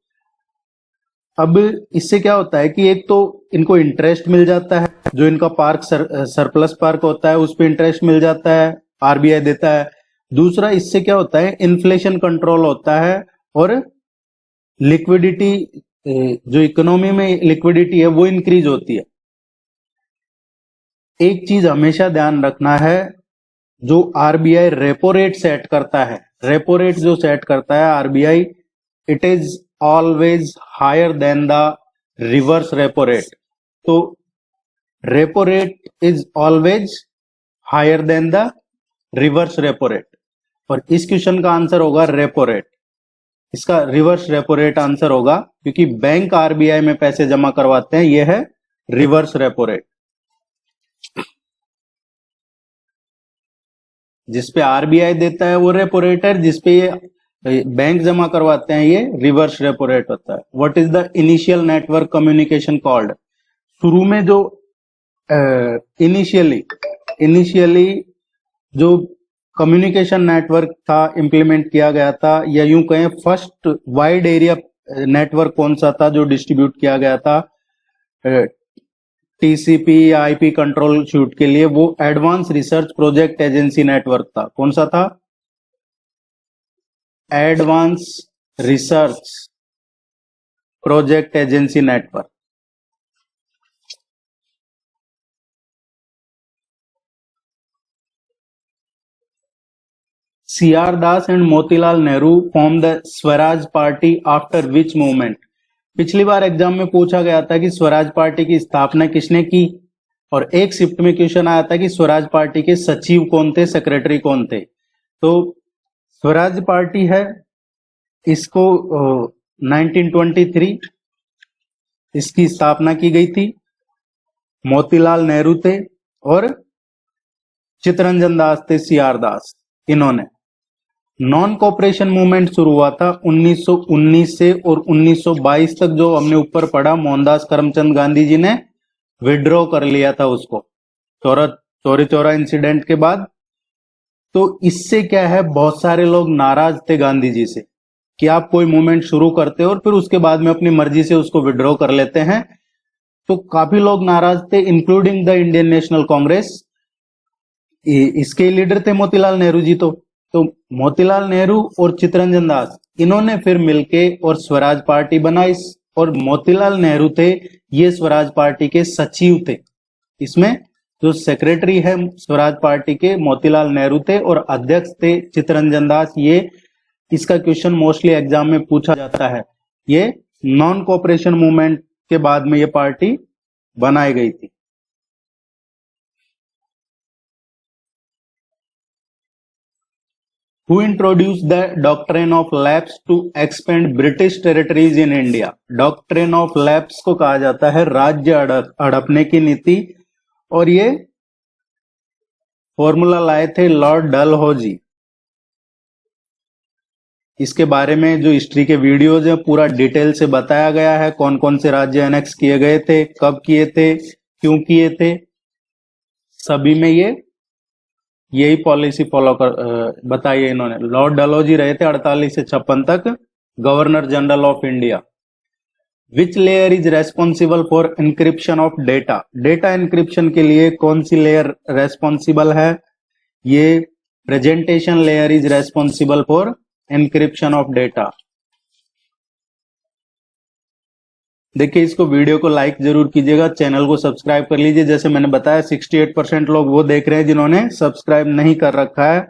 अब इससे क्या होता है कि एक तो इनको इंटरेस्ट मिल जाता है, जो इनका पार्क सरप्लस पार्क होता है उस पर इंटरेस्ट मिल जाता है, RBI देता है। दूसरा, इससे क्या होता है, इन्फ्लेशन कंट्रोल होता है और लिक्विडिटी, जो इकोनॉमी में लिक्विडिटी है वो इंक्रीज होती है। एक चीज हमेशा ध्यान रखना है, जो RBI रेपो रेट सेट करता है, रेपो रेट जो सेट करता है RBI, it is always higher than the reverse repo rate. तो repo rate is always higher than the reverse repo rate, और इस क्वेश्चन का आंसर होगा रेपो रेट। इसका रिवर्स रेपो रेट आंसर होगा, क्योंकि बैंक RBI में पैसे जमा करवाते हैं, यह है रिवर्स रेपो रेट। जिसपे RBI देता है वो रेपो रेट है, जिसपे ये बैंक जमा करवाते हैं ये रिवर्स रेपो रेट होता है। What is the initial network communication called. शुरू में जो इनिशियली जो कम्युनिकेशन नेटवर्क था इम्प्लीमेंट किया गया था, या यूं कहें फर्स्ट वाइड एरिया नेटवर्क कौन सा था जो डिस्ट्रीब्यूट किया गया था TCP या IP कंट्रोल शूट के लिए, वो advance research project agency network था। कौन सा था? Advance research project agency network. CR Das and Motilal Nehru form the Swaraj party after which movement. पिछली बार एग्जाम में पूछा गया था कि स्वराज पार्टी की स्थापना किसने की, और एक शिफ्ट में क्वेश्चन आया था कि स्वराज पार्टी के सचिव कौन थे, सेक्रेटरी कौन थे। तो स्वराज पार्टी है, इसको 1923 इसकी स्थापना की गई थी। मोतीलाल नेहरू थे और चित्तरंजन दास थे, CR दास, इन्होंने। नॉन कॉपरेशन मूवमेंट शुरू हुआ था 1919 से, और 1922 तक जो हमने ऊपर पढ़ा, मोहनदास करमचंद गांधी जी ने विड्रॉ कर लिया था उसको, चौरी चौरा इंसिडेंट के बाद। तो इससे क्या है, बहुत सारे लोग नाराज थे गांधी जी से कि आप कोई मूवमेंट शुरू करते हो और फिर उसके बाद में अपनी मर्जी से उसको विड्रॉ कर लेते हैं। तो काफी लोग नाराज थे, including the Indian national Congress. इसके लीडर थे मोतीलाल नेहरू जी। तो मोतीलाल नेहरू और चित्तरंजन दास, इन्होंने फिर मिलके और स्वराज पार्टी बनाई, और मोतीलाल नेहरू थे ये स्वराज पार्टी के सचिव थे। इसमें जो सेक्रेटरी है स्वराज पार्टी के, मोतीलाल नेहरू थे, और अध्यक्ष थे चित्तरंजन दास। ये इसका क्वेश्चन मोस्टली एग्जाम में पूछा जाता है। ये नॉन कोऑपरेशन मूवमेंट के बाद में ये पार्टी बनाई गई थी। Who introduced the doctrine of lapse to expand British territories in India? Doctrine of lapse को कहा जाता है राज्य हड़पने की नीति, और ये फॉर्मूला लाए थे लॉर्ड डलहौजी। इसके बारे में जो हिस्ट्री के वीडियोज है पूरा डिटेल से बताया गया है, कौन कौन से राज्य एनेक्स किए गए थे, कब किए थे, क्यों किए थे। सभी में ये यही पॉलिसी फॉलो कर बताई है इन्होंने। लॉर्ड डलहौजी रहे थे 48 से 56 तक governor general of India. Which layer is responsible for encryption of data, data encryption के लिए कौन सी लेयर रेस्पॉन्सिबल है? ये presentation layer is responsible for encryption of data. देखिए, इसको वीडियो को लाइक जरूर कीजिएगा, चैनल को सब्सक्राइब कर लीजिए। जैसे मैंने बताया 68% लोग वो देख रहे हैं जिन्होंने सब्सक्राइब नहीं कर रखा है।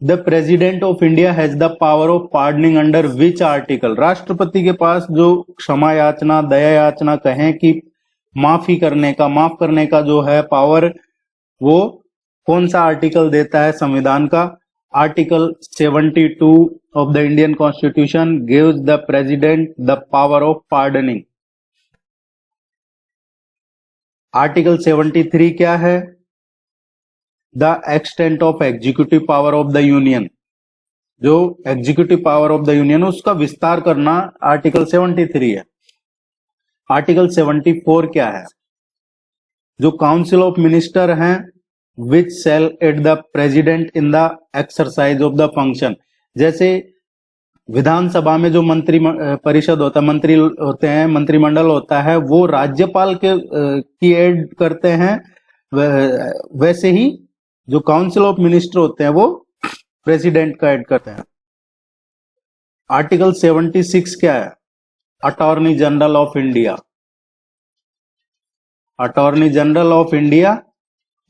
The president of India has the power of pardoning under which article, राष्ट्रपति के पास जो क्षमा याचना, दया याचना कहें कि माफ करने का जो है पावर, वो कौन सा आर्टिकल देता है संविधान का? Article 72 of the Indian Constitution gives the President the power of pardoning. Article 73 क्या है? The extent of executive power of the Union, जो executive power of the Union उसका विस्तार करना आर्टिकल 73 है। आर्टिकल 74 क्या है? जो काउंसिल ऑफ मिनिस्टर हैं, which shall aid the President in the exercise of the function, जैसे विधानसभा में जो मंत्री परिषद होता है, मंत्री होते हैं, मंत्रिमंडल होता है, वो राज्यपाल की एड करते हैं, वैसे ही जो काउंसिल ऑफ मिनिस्टर होते हैं वो प्रेसिडेंट का एड करते हैं। आर्टिकल 76 क्या है? Attorney general of India. Attorney general of India,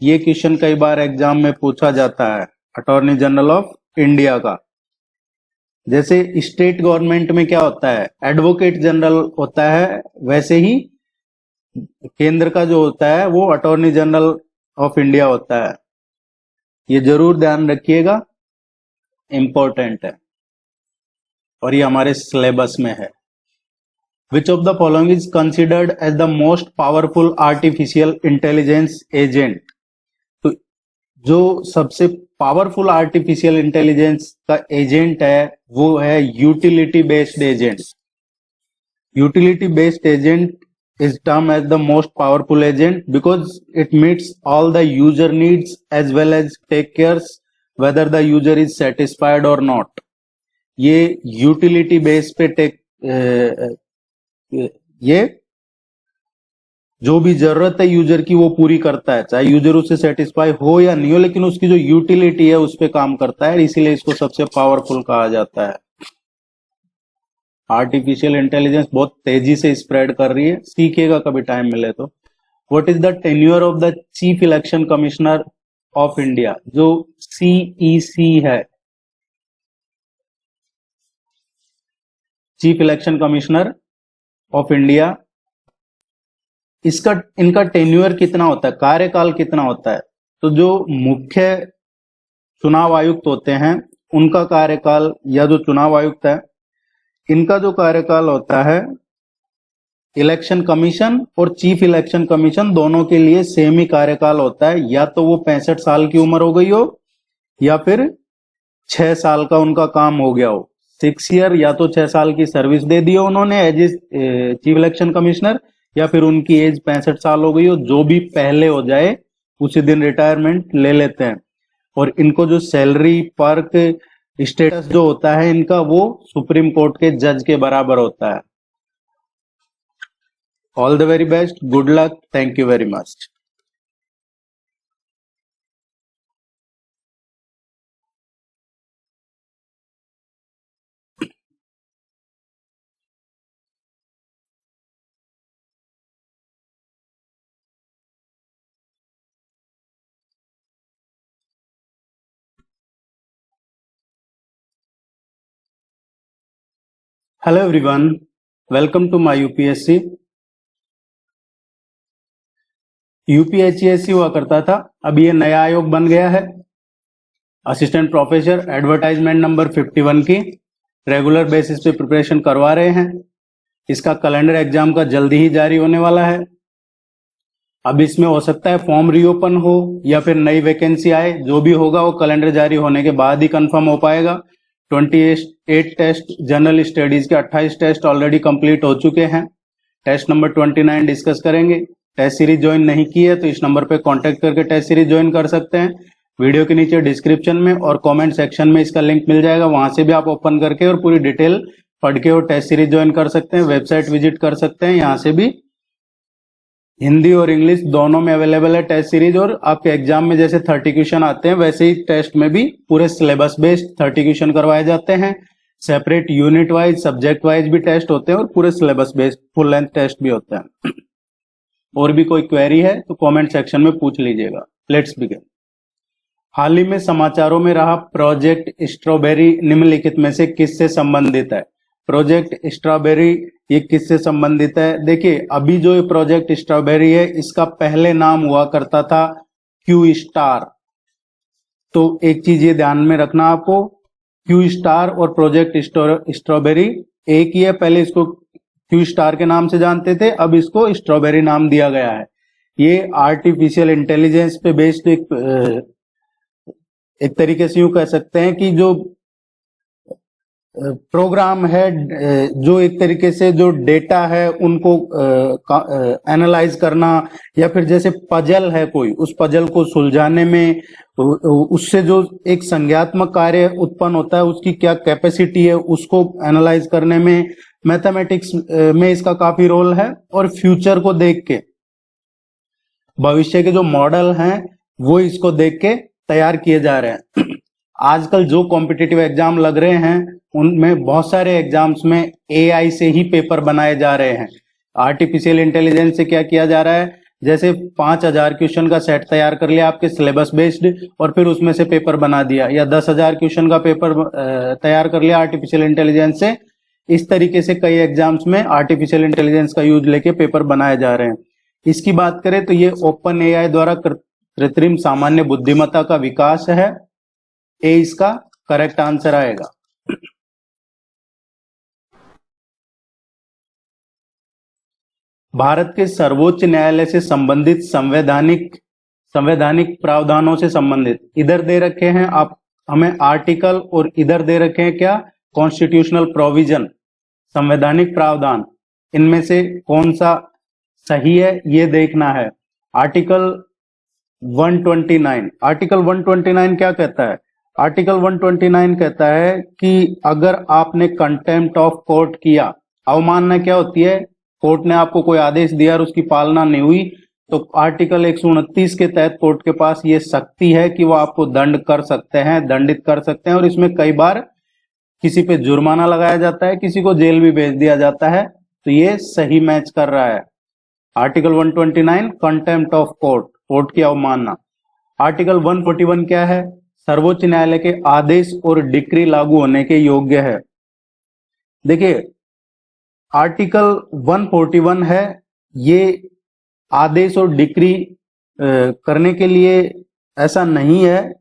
ये क्वेश्चन कई बार एग्जाम में पूछा जाता है, अटॉर्नी जनरल ऑफ इंडिया का। जैसे स्टेट गवर्नमेंट में क्या होता है? एडवोकेट जनरल होता है, वैसे ही केंद्र का जो होता है वो अटॉर्नी जनरल ऑफ इंडिया होता है। ये जरूर ध्यान रखिएगा, इंपॉर्टेंट है और ये हमारे सिलेबस में है। Which of the following is considered as the most powerful artificial intelligence agent, तो जो सबसे पावरफुल आर्टिफिशियल इंटेलिजेंस का एजेंट है वो है utility based agent. Utility based agent is termed as the most powerful agent because it meets all the user needs as well as take cares whether the user is satisfied or not। ये utility base पे ये जो भी जरूरत है user की वो पूरी करता है, चाहे यूजर उससे सेटिस्फाई हो या नहीं हो, लेकिन उसकी जो यूटिलिटी है उस पे काम करता है, इसीलिए इसको सबसे पावरफुल कहा जाता है। आर्टिफिशियल इंटेलिजेंस बहुत तेजी से स्प्रेड कर रही है, सीखिएगा कभी टाइम मिले तो। What is the tenure of the chief election commissioner of India, जो सीईसी है, chief election commissioner of India, इनका टेन्योर कितना होता है, कार्यकाल कितना होता है? तो जो मुख्य चुनाव आयुक्त होते हैं उनका कार्यकाल, या जो चुनाव आयुक्त है इनका जो कार्यकाल होता है, इलेक्शन कमीशन और चीफ इलेक्शन कमीशन दोनों के लिए सेम ही कार्यकाल होता है, या तो वो 65 साल की उम्र हो गई हो या फिर 6 साल का उनका काम हो गया हो। 6 ईयर या तो 6 साल की सर्विस दे दी हो उन्होंने एज चीफ इलेक्शन कमिश्नर, या फिर उनकी एज 65 साल हो गई हो, जो भी पहले हो जाए उसी दिन रिटायरमेंट ले लेते हैं। और इनको जो सैलरी, पर्क, स्टेटस जो होता है इनका, वो सुप्रीम कोर्ट के जज के बराबर होता है। All the very best, good luck, thank you very much. Hello everyone, welcome to my UPSC. UPHCSC हुआ करता था, अब ये नया आयोग बन गया है। असिस्टेंट प्रोफेसर एडवर्टाइजमेंट नंबर 51 की रेगुलर बेसिस पे प्रिपरेशन करवा रहे हैं। इसका कैलेंडर एग्जाम का जल्दी ही जारी होने वाला है। अब इसमें हो सकता है फॉर्म रीओपन हो या फिर नई वैकेंसी आए, जो भी होगा वो कैलेंडर जारी होने के बाद ही कंफर्म हो पाएगा। 28 टेस्ट जनरल स्टडीज के 28 टेस्ट ऑलरेडी कंप्लीट हो चुके हैं। टेस्ट नंबर 29 डिस्कस करेंगे। टेस्ट सीरीज ज्वाइन नहीं की है तो इस नंबर पे कांटेक्ट करके टेस्ट सीरीज ज्वाइन कर सकते हैं। वीडियो के नीचे डिस्क्रिप्शन में और कमेंट सेक्शन में इसका लिंक मिल जाएगा, वहां से भी आप ओपन करके और पूरी डिटेल पढ़ के और टेस्ट सीरीज ज्वाइन कर सकते हैं। वेबसाइट विजिट कर सकते हैं, यहाँ से भी हिंदी और इंग्लिश दोनों में अवेलेबल है टेस्ट सीरीज। और आपके एग्जाम में जैसे 30 क्वेश्चन आते हैं वैसे ही टेस्ट में भी पूरे सिलेबस बेस्ड 30 क्वेश्चन करवाए जाते हैं। Separate unit wise subject wise भी टेस्ट होते हैं और पूरे syllabus based full length test भी होते हैं। और भी कोई क्वेरी है तो कमेंट सेक्शन में पूछ लीजिएगा। Let's begin. हाल ही में समाचारों में रहा प्रोजेक्ट स्ट्रॉबेरी निम्नलिखित में से किससे संबंधित है? प्रोजेक्ट स्ट्रॉबेरी ये किससे संबंधित है? देखिए, अभी जो ये प्रोजेक्ट स्ट्रॉबेरी है इसका पहले नाम हुआ करता था क्यू स्टार। तो एक चीज ये ध्यान में रखना आपको, क्यू स्टार और प्रोजेक्ट स्ट्रॉबेरी एक ही है। पहले इसको क्यू स्टार के नाम से जानते थे, अब इसको स्ट्रॉबेरी नाम दिया गया है। ये आर्टिफिशियल इंटेलिजेंस पे बेस्ड एक तरीके से यूं कह सकते हैं कि जो प्रोग्राम है, जो एक तरीके से जो डेटा है उनको एनालाइज करना, या फिर जैसे पजल है कोई, उस पजल को सुलझाने में उससे जो एक संज्ञात्मक कार्य उत्पन्न होता है उसकी क्या कैपेसिटी है उसको एनालाइज करने में मैथमेटिक्स में इसका काफी रोल है। और फ्यूचर को देख के, भविष्य के जो मॉडल हैं वो इसको देख के तैयार किए जा रहे हैं। आजकल जो कॉम्पिटिटिव एग्जाम लग रहे हैं उनमें बहुत सारे एग्जाम्स में एआई से ही पेपर बनाए जा रहे हैं। आर्टिफिशियल इंटेलिजेंस से क्या किया जा रहा है, जैसे 5000 क्वेश्चन का सेट तैयार कर लिया आपके सिलेबस बेस्ड और फिर उसमें से पेपर बना दिया, या 10,000 क्वेश्चन का पेपर तैयार कर लिया आर्टिफिशियल इंटेलिजेंस से। इस तरीके से कई एग्जाम्स में आर्टिफिशियल इंटेलिजेंस का यूज लेके पेपर बनाए जा रहे हैं। इसकी बात करें तो ये ओपन एआई द्वारा कृत्रिम सामान्य बुद्धिमत्ता का विकास है। ए इसका करेक्ट आंसर आएगा। भारत के सर्वोच्च न्यायालय से संबंधित संवैधानिक प्रावधानों से संबंधित इधर दे रखे हैं आप हमें आर्टिकल, और इधर दे रखे हैं क्या, कॉन्स्टिट्यूशनल प्रोविजन, संवैधानिक प्रावधान। इनमें से कौन सा सही है ये देखना है। आर्टिकल 129, आर्टिकल 129 क्या कहता है? आर्टिकल 129 कहता है कि अगर आपने कंटेम्प्ट ऑफ कोर्ट किया, अवमानना क्या होती है, कोर्ट ने आपको कोई आदेश दिया और उसकी पालना नहीं हुई, तो आर्टिकल 129 के तहत कोर्ट के पास ये शक्ति है कि वो आपको दंडित कर सकते हैं। और इसमें कई बार किसी पे जुर्माना लगाया जाता है, किसी को जेल भी भेज दिया जाता है। तो ये सही मैच कर रहा है। Article 129 contempt of court, court की अवमानना। आर्टिकल 141 क्या है? सर्वोच्च न्यायालय के आदेश और डिक्री लागू होने के योग्य है। देखिए, आर्टिकल 141 है, ये आदेश और डिक्री करने के लिए ऐसा नहीं है।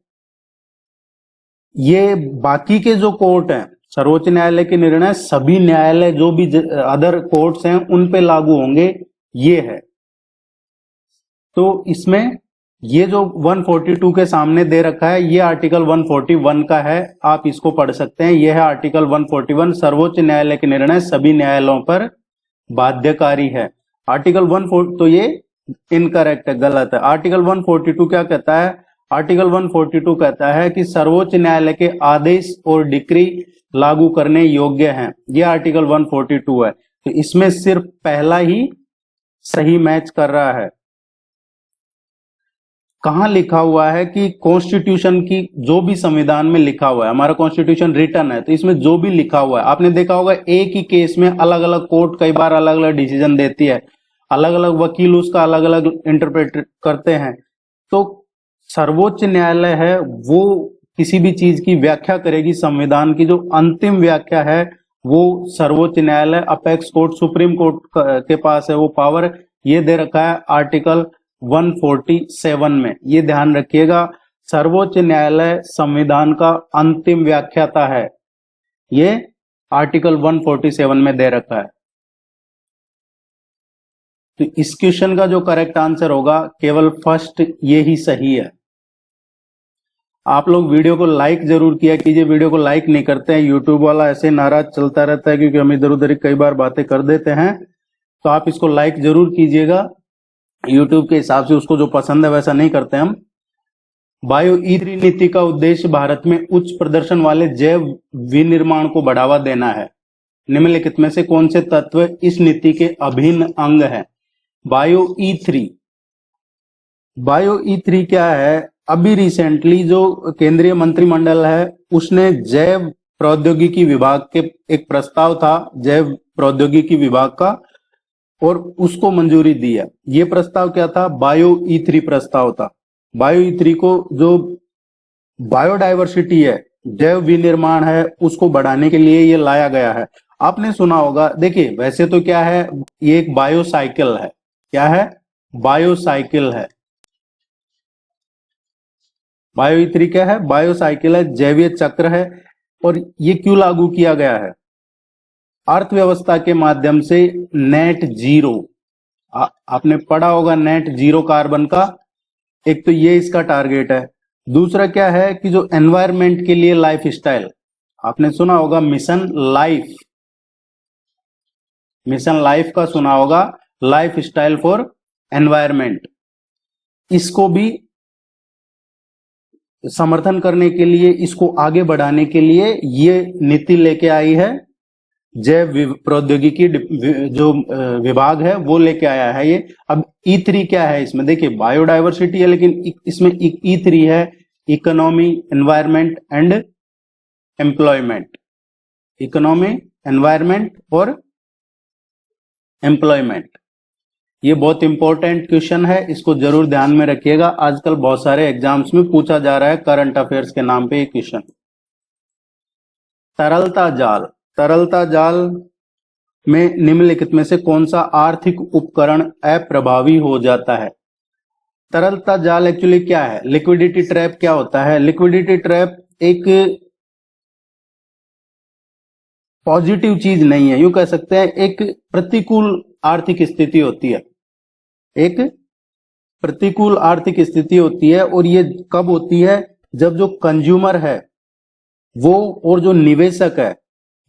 ये बाकी के जो कोर्ट हैं, सर्वोच्च न्यायालय के निर्णय सभी न्यायालय जो भी अदर कोर्ट्स हैं उन पे लागू होंगे, ये है। तो इसमें ये जो 142 के सामने दे रखा है ये आर्टिकल 141 का है, आप इसको पढ़ सकते हैं। यह है आर्टिकल 141, सर्वोच्च न्यायालय के निर्णय सभी न्यायालयों पर बाध्यकारी है। आर्टिकल 140 तो ये इनकरेक्ट है, गलत है। आर्टिकल 142 क्या कहता है? आर्टिकल 142 कहता है कि सर्वोच्च न्यायालय के आदेश और डिक्री लागू करने योग्य हैं। ये आर्टिकल 142 है। तो इसमें सिर्फ पहला ही सही मैच कर रहा है। कहां लिखा हुआ है कि कॉन्स्टिट्यूशन की जो भी संविधान में लिखा हुआ है, हमारा कॉन्स्टिट्यूशन रिटन है, तो इसमें जो भी लिखा हुआ है, आपने देखा होगा एक ही केस में अलग अलग कोर्ट कई बार अलग अलग डिसीजन देती है, अलग अलग वकील उसका अलग अलग इंटरप्रेट करते हैं। तो सर्वोच्च न्यायालय है वो किसी भी चीज की व्याख्या करेगी, संविधान की जो अंतिम व्याख्या है वो सर्वोच्च न्यायालय, अपेक्स कोर्ट, सुप्रीम कोर्ट के पास है वो पावर। ये दे रखा है आर्टिकल 147 में, ये ध्यान रखिएगा। सर्वोच्च न्यायालय संविधान का अंतिम व्याख्याता है, ये आर्टिकल 147 में दे रखा है। तो इस क्वेश्चन का जो करेक्ट आंसर होगा केवल फर्स्ट, ये ही सही है। आप लोग वीडियो को लाइक जरूर किया कीजिए, वीडियो को लाइक नहीं करते हैं, यूट्यूब वाला ऐसे नाराज चलता रहता है क्योंकि हम इधर उधर कई बार बातें कर देते हैं। तो आप इसको लाइक जरूर कीजिएगा, यूट्यूब के हिसाब से उसको जो पसंद है वैसा नहीं करते हम। बायो ई3 नीति का उद्देश्य भारत में उच्च प्रदर्शन वाले जैव विनिर्माण को बढ़ावा देना है। निम्नलिखित में से कौन से तत्व इस नीति के अभिन्न अंग हैं? बायो ई3। बायो ई3 क्या है? अभी रिसेंटली जो केंद्रीय मंत्रिमंडल है उसने जैव प्रौद्योगिकी विभाग के एक प्रस्ताव था जैव प्रौद्योगिकी विभाग का, और उसको मंजूरी दी है। ये प्रस्ताव क्या था? बायो ई3 प्रस्ताव था। बायो ई3 को जो बायोडायवर्सिटी है, जैव विनिर्माण है, उसको बढ़ाने के लिए ये लाया गया है। आपने सुना होगा, देखिए वैसे तो क्या है, ये एक बायोसाइकिल है। क्या है? बायोसाइकिल है। बायो ई3 क्या है? बायोसाइकिल है, जैवीय चक्र है। और ये क्यों लागू किया गया है? अर्थव्यवस्था के माध्यम से नेट जीरो, आपने पढ़ा होगा नेट जीरो कार्बन का, एक तो ये इसका टारगेट है। दूसरा क्या है कि जो एनवायरनमेंट के लिए लाइफ स्टाइल, आपने सुना होगा मिशन लाइफ, मिशन लाइफ का सुना होगा, लाइफ स्टाइल फॉर एनवायरनमेंट। इसको भी समर्थन करने के लिए, इसको आगे बढ़ाने के लिए ये नीति लेके आई है। जैव प्रौद्योगिकी जो विभाग है वो लेके आया है ये। अब ई3 क्या है? इसमें देखिए बायोडायवर्सिटी है, लेकिन इसमें ई3 है economy, environment and employment. Economy, environment और एम्प्लॉयमेंट। ये बहुत इंपॉर्टेंट क्वेश्चन है, इसको जरूर ध्यान में रखिएगा। आजकल बहुत सारे एग्जाम्स में पूछा जा रहा है करंट अफेयर्स के नाम पे ये क्वेश्चन। तरलता जाल। तरलता जाल में निम्नलिखित में से कौन सा आर्थिक उपकरण अप्रभावी हो जाता है? तरलता जाल एक्चुअली क्या है? लिक्विडिटी ट्रैप क्या होता है? लिक्विडिटी ट्रैप एक पॉजिटिव चीज नहीं है, यूं कह सकते हैं एक प्रतिकूल आर्थिक स्थिति होती है। एक प्रतिकूल आर्थिक स्थिति होती है, और ये कब होती है? जब जो कंज्यूमर है वो और जो निवेशक है,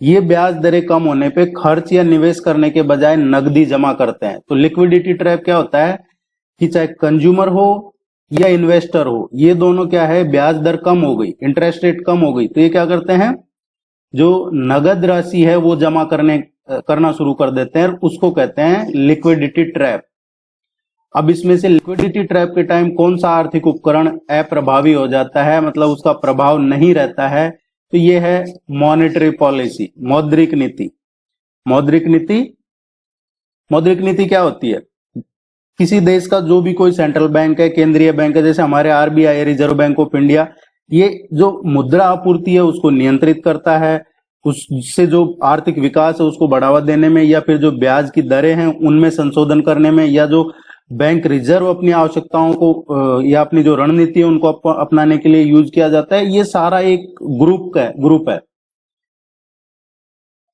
ये ब्याज दरें कम होने पे खर्च या निवेश करने के बजाय नकदी जमा करते हैं। तो लिक्विडिटी ट्रैप क्या होता है कि चाहे कंज्यूमर हो या इन्वेस्टर हो, ये दोनों क्या है, ब्याज दर कम हो गई, इंटरेस्ट रेट कम हो गई, तो ये क्या करते हैं, जो नगद राशि है वो जमा करना शुरू कर देते हैं, उसको कहते हैं लिक्विडिटी ट्रैप। अब इसमें से लिक्विडिटी ट्रैप के टाइम कौन सा आर्थिक उपकरण अप्रभावी हो जाता है, मतलब उसका प्रभाव नहीं रहता है? तो ये है मॉनेटरी पॉलिसी, मौद्रिक नीति। मौद्रिक नीति, मौद्रिक नीति क्या होती है? किसी देश का जो भी कोई सेंट्रल बैंक है, केंद्रीय बैंक है, जैसे हमारे RBI, reserve bank of India, ये जो मुद्रा आपूर्ति है उसको नियंत्रित करता है, उससे जो आर्थिक विकास है उसको बढ़ावा देने में, या फिर जो ब्याज की दरें हैं उनमें संशोधन करने में, या जो बैंक रिजर्व अपनी आवश्यकताओं को या अपनी जो रणनीति है उनको अपनाने के लिए यूज किया जाता है। ये सारा एक ग्रुप है।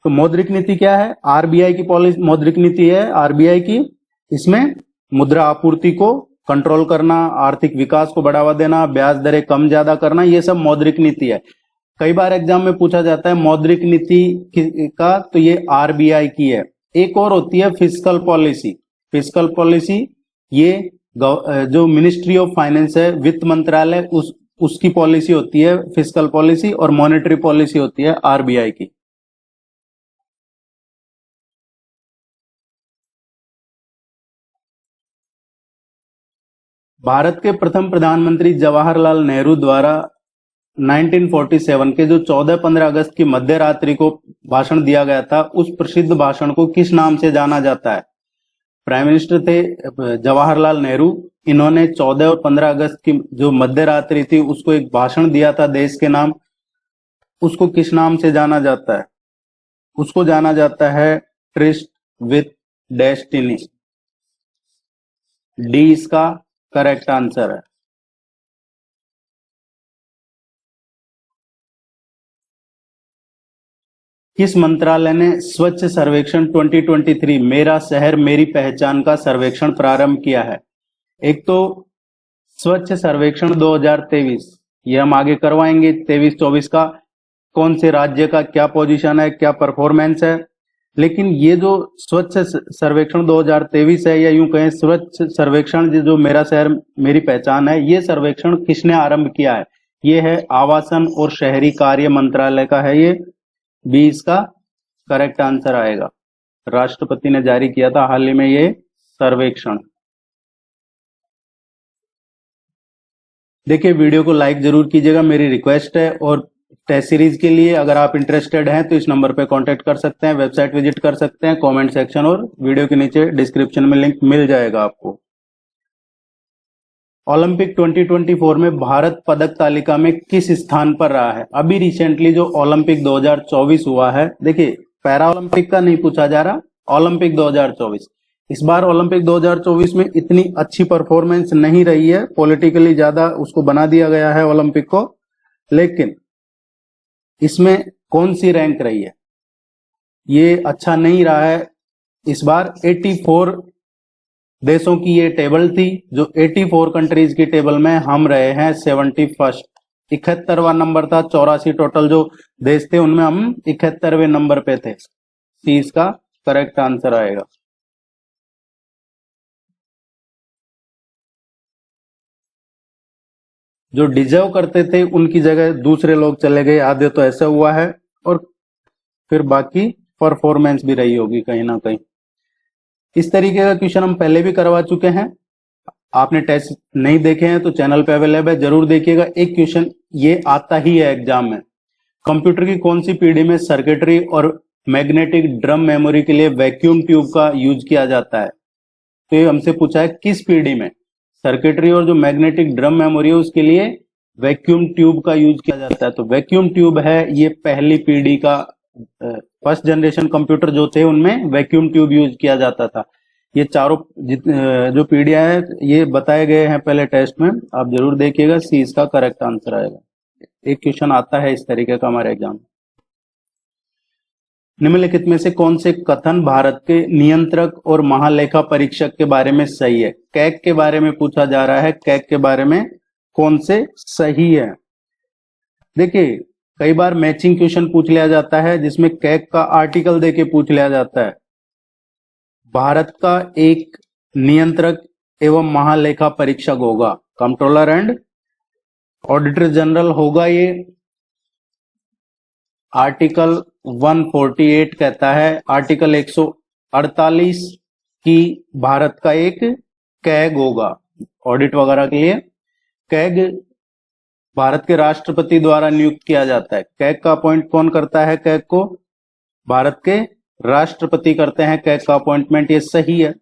तो मौद्रिक नीति क्या है? आरबीआई की पॉलिसी मौद्रिक नीति है, आरबीआई की। इसमें मुद्रा आपूर्ति को कंट्रोल करना, आर्थिक विकास को बढ़ावा देना, ब्याज दरें कम ज्यादा करना, ये सब मौद्रिक नीति है। कई बार एग्जाम में पूछा जाता है मौद्रिक नीति का, तो ये आरबीआई की है। एक और होती है फिस्कल पॉलिसी। फिस्कल पॉलिसी ये जो मिनिस्ट्री ऑफ फाइनेंस है, वित्त मंत्रालय, उसकी पॉलिसी होती है फिस्कल पॉलिसी, और मॉनेटरी पॉलिसी होती है आरबीआई की। भारत के प्रथम प्रधानमंत्री जवाहरलाल नेहरू द्वारा 1947 के जो 14-15 अगस्त की मध्य रात्रि को भाषण दिया गया था, उस प्रसिद्ध भाषण को किस नाम से जाना जाता है? प्राइम मिनिस्टर थे जवाहरलाल नेहरू। इन्होंने 14 और 15 अगस्त की जो मध्य रात्रि थी उसको एक भाषण दिया था देश के नाम, उसको किस नाम से जाना जाता है? उसको जाना जाता है ट्रिस्ट विथ डेस्टिनी। डी इसका करेक्ट आंसर है। किस मंत्रालय ने स्वच्छ सर्वेक्षण 2023 मेरा शहर मेरी पहचान का सर्वेक्षण प्रारंभ किया है? एक तो स्वच्छ सर्वेक्षण 2023, ये हम आगे करवाएंगे 23-24 का, कौन से राज्य का क्या पोजीशन है, क्या परफॉर्मेंस है। लेकिन ये जो स्वच्छ सर्वेक्षण 2023 है, या यूं कहें स्वच्छ सर्वेक्षण जो मेरा शहर मेरी पहचान है, ये सर्वेक्षण किसने आरंभ किया है? ये है आवासन और शहरी कार्य मंत्रालय का है ये। बी इसका करेक्ट आंसर आएगा। राष्ट्रपति ने जारी किया था हाल ही में ये सर्वेक्षण। देखिए, वीडियो को लाइक जरूर कीजिएगा, मेरी रिक्वेस्ट है। और टेस्ट सीरीज के लिए अगर आप इंटरेस्टेड हैं तो इस नंबर पे कांटेक्ट कर सकते हैं, वेबसाइट विजिट कर सकते हैं, कमेंट सेक्शन और वीडियो के नीचे डिस्क्रिप्शन में लिंक मिल जाएगा आपको। ओलंपिक 2024 में भारत पदक तालिका में किस स्थान पर रहा है? अभी रिसेंटली जो ओलंपिक 2024 हुआ है, देखिए पैरा ओलंपिक का नहीं पूछा जा रहा, ओलंपिक 2024। इस बार ओलंपिक 2024 में इतनी अच्छी परफॉर्मेंस नहीं रही है, पॉलिटिकली ज्यादा उसको बना दिया गया है ओलंपिक को, लेकिन इसमें कौन सी रैंक रही है? ये अच्छा नहीं रहा है। इस बार 84 देशों की ये टेबल थी, जो 84 कंट्रीज की टेबल में हम रहे हैं 71st। 71वां नंबर था, 84 टोटल जो देश थे उनमें हम 71वें नंबर पे थे। सी इसका करेक्ट आंसर आएगा। जो डिजर्व करते थे उनकी जगह दूसरे लोग चले गए, आधे तो ऐसा हुआ है, और फिर बाकी परफॉर्मेंस भी रही होगी कहीं ना कहीं। इस तरीके का क्वेश्चन हम पहले भी करवा चुके हैं, आपने टेस्ट नहीं देखे हैं तो चैनल पे अवेलेबल है, जरूर देखिएगा। एक क्वेश्चन ये आता ही है एग्जाम में, कंप्यूटर की कौन सी पीढ़ी में सर्किटरी और मैग्नेटिक ड्रम मेमोरी के लिए वैक्यूम ट्यूब का यूज किया जाता है? तो ये हमसे पूछा है किस पीढ़ी में सर्किटरी और जो मैग्नेटिक ड्रम मेमोरी है उसके लिए वैक्यूम ट्यूब का यूज किया जाता है। तो वैक्यूम ट्यूब है ये पहली पीढ़ी का, फर्स्ट जनरेशन कंप्यूटर जो थे उनमें वैक्यूम ट्यूब यूज किया जाता था। ये चारों जो पीढ़ियां हैं ये बताए गए हैं पहले टेस्ट में, आप जरूर देखिएगा। सी इसका करेक्ट आंसर आएगा। एक क्वेश्चन आता है इस तरीके का हमारे एग्जाम। निम्नलिखित में से कौन से कथन भारत के नियंत्रक और महालेखा परीक्षक के बारे में सही है? कैग के बारे में पूछा जा रहा है, कैग के बारे में कौन से सही है? देखिए, कई बार मैचिंग क्वेश्चन पूछ लिया जाता है जिसमें कैग का आर्टिकल देके पूछ लिया जाता है। भारत का एक नियंत्रक एवं महालेखा परीक्षक होगा, कंट्रोलर एंड ऑडिटर जनरल होगा। ये आर्टिकल 148 कहता है, आर्टिकल 148 की भारत का एक कैग होगा ऑडिट वगैरह के लिए। कैग भारत के राष्ट्रपति द्वारा नियुक्त किया जाता है। कैग का अपॉइंट कौन करता है? कैग को भारत के राष्ट्रपति करते हैं कैग का अपॉइंटमेंट, ये सही है।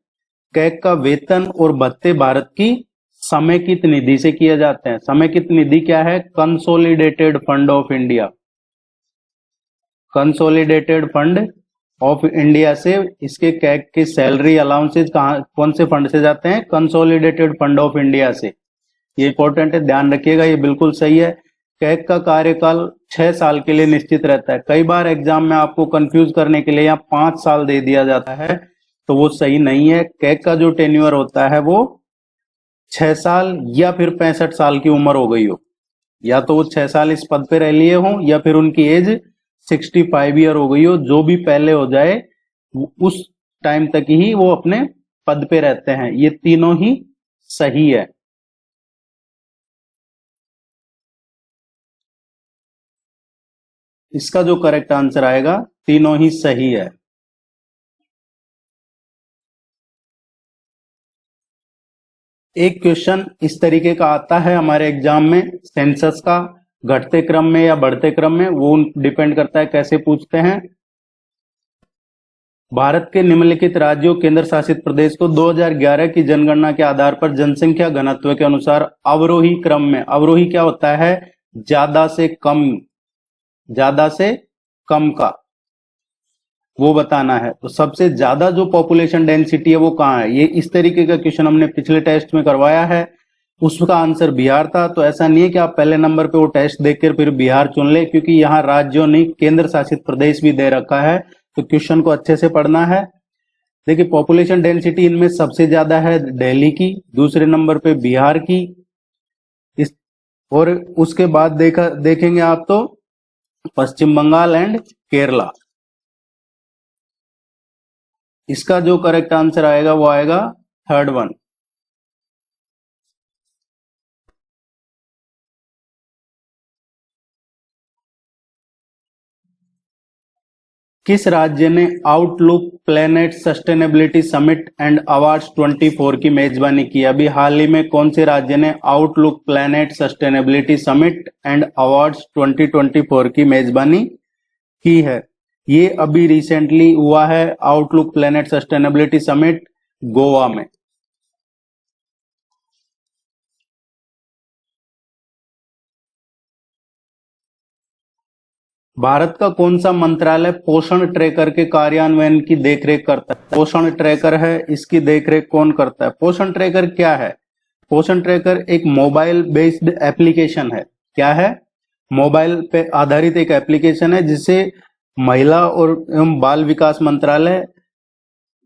कैग का वेतन और भत्ते भारत की समेकित निधि से किए जाते हैं। समेकित निधि क्या है? Consolidated fund of India. Consolidated fund of India से इसके कैग के सैलरी अलाउंसेज कौन से फंड से जाते हैं? कंसोलिडेटेड फंड ऑफ इंडिया से। ये इंपॉर्टेंट है, ध्यान रखिएगा, ये बिल्कुल सही है। कैग का कार्यकाल 6 साल के लिए निश्चित रहता है। कई बार एग्जाम में आपको कंफ्यूज करने के लिए यहाँ 5 साल दे दिया जाता है, तो वो सही नहीं है। कैग का जो टेन्योर होता है वो 6 साल या फिर 65 साल की उम्र हो गई हो, या तो वो 6 साल इस पद पे रह लिए हो या फिर उनकी एज 65 ईयर हो गई हो। जो भी पहले हो जाए उस टाइम तक ही वो अपने पद पे रहते हैं। ये तीनों ही सही है। इसका जो करेक्ट आंसर आएगा, तीनों ही सही है। एक क्वेश्चन इस तरीके का आता है हमारे एग्जाम में, सेंसस का घटते क्रम में या बढ़ते क्रम में, वो डिपेंड करता है कैसे पूछते हैं। भारत के निम्नलिखित राज्यों केंद्र शासित प्रदेश को 2011 की जनगणना के आधार पर जनसंख्या घनत्व के अनुसार अवरोही क्रम में, अवरोही क्या होता है? ज्यादा से कम, ज्यादा से कम का वो बताना है। तो सबसे ज्यादा जो पॉपुलेशन डेंसिटी है वो कहाँ है? ये इस तरीके का क्वेश्चन हमने पिछले टेस्ट में करवाया है, उसका आंसर बिहार था। तो ऐसा नहीं है कि आप पहले नंबर पे वो टेस्ट देखकर फिर बिहार चुन ले, क्योंकि यहाँ राज्यों ने केंद्र शासित प्रदेश भी दे रखा है, तो क्वेश्चन को अच्छे से पढ़ना है। देखिए, पॉपुलेशन डेंसिटी इनमें सबसे ज्यादा है दिल्ली की, दूसरे नंबर पे बिहार की, इस और उसके बाद देखेंगे आप तो पश्चिम बंगाल एंड केरला। इसका जो करेक्ट आंसर आएगा वो आएगा थर्ड वन। किस राज्य ने outlook planet sustainability summit and awards 24 की मेजबानी की? अभी हाल ही में कौन से राज्य ने outlook planet sustainability summit and awards 2024 की मेजबानी की है? ये अभी रिसेंटली हुआ है, outlook planet sustainability summit Goa में। भारत का कौन सा मंत्रालय पोषण ट्रैकर के कार्यान्वयन की देखरेख करता है? पोषण ट्रैकर है, इसकी देखरेख कौन करता है? पोषण ट्रैकर क्या है? पोषण ट्रैकर एक मोबाइल बेस्ड एप्लीकेशन है। क्या है? मोबाइल पे आधारित एक एप्लीकेशन है जिसे महिला और एवं बाल विकास मंत्रालय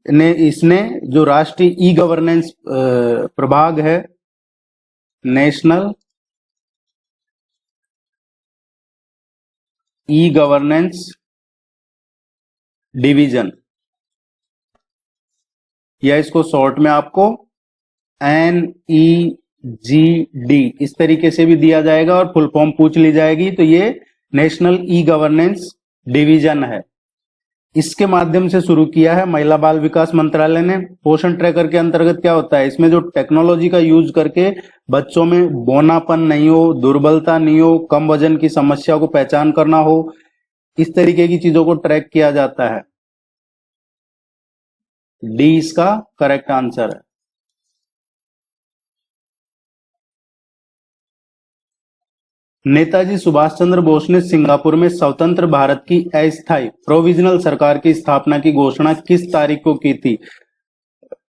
ने इसने जो राष्ट्रीय ई गवर्नेंस प्रभाग है, नेशनल ई गवर्नेंस डिवीजन, या इसको शॉर्ट में आपको NEGD इस तरीके से भी दिया जाएगा और फुल फॉर्म पूछ ली जाएगी तो ये नेशनल ई गवर्नेंस डिवीजन है। इसके माध्यम से शुरू किया है महिला बाल विकास मंत्रालय ने। पोषण ट्रैकर के अंतर्गत क्या होता है, इसमें जो टेक्नोलॉजी का यूज करके बच्चों में बौनापन नहीं हो, दुर्बलता नहीं हो, कम वजन की समस्या को पहचान करना हो, इस तरीके की चीजों को ट्रैक किया जाता है। डी इसका करेक्ट आंसर है। नेताजी सुभाष चंद्र बोस ने सिंगापुर में स्वतंत्र भारत की अस्थायी प्रोविजनल सरकार की स्थापना की घोषणा किस तारीख को की थी?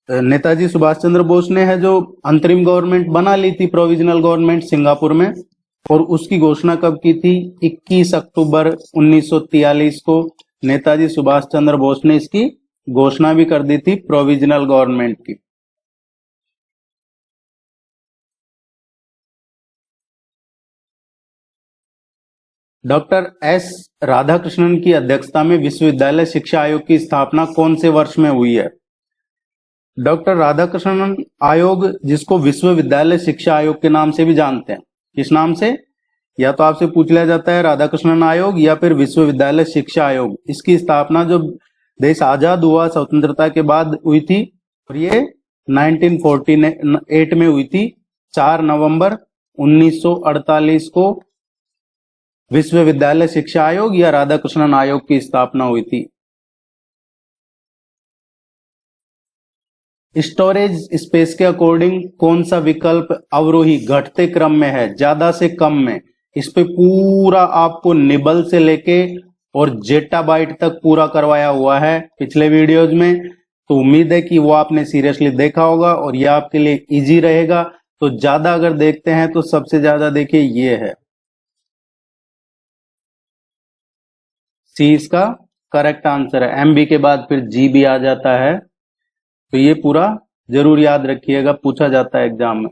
नेताजी सुभाष चंद्र बोस ने है जो अंतरिम गवर्नमेंट बना ली थी, प्रोविजनल गवर्नमेंट सिंगापुर में, और उसकी घोषणा कब की थी? 21 अक्टूबर 1943 को नेताजी सुभाष चंद्र बोस ने इसकी घोषणा भी कर दी थी प्रोविजनल गवर्नमेंट की। डॉक्टर एस राधाकृष्णन की अध्यक्षता में विश्वविद्यालय शिक्षा आयोग की स्थापना कौन से वर्ष में हुई है? डॉक्टर राधाकृष्णन आयोग, जिसको विश्वविद्यालय शिक्षा आयोग के नाम से भी जानते हैं, किस नाम से? या तो आपसे पूछ लिया जाता है राधाकृष्णन आयोग या फिर विश्वविद्यालय शिक्षा आयोग। इसकी स्थापना जो देश आजाद हुआ स्वतंत्रता के बाद हुई थी और ये 1948 में हुई थी। 4 नवंबर 1948 को विश्वविद्यालय शिक्षा आयोग या राधाकृष्णन आयोग की स्थापना हुई थी। स्टोरेज स्पेस के अकॉर्डिंग कौन सा विकल्प अवरोही घटते क्रम में है, ज्यादा से कम में? इस पे पूरा आपको निबल से लेके और जेटाबाइट तक पूरा करवाया हुआ है पिछले वीडियोज में, तो उम्मीद है कि वो आपने सीरियसली देखा होगा और ये आपके लिए इजी रहेगा। तो ज्यादा अगर देखते हैं तो सबसे ज्यादा देखिए ये है, सी इसका करेक्ट आंसर है। MB के बाद फिर GB आ जाता है, तो ये पूरा जरूर याद रखिएगा, पूछा जाता है एग्जाम में।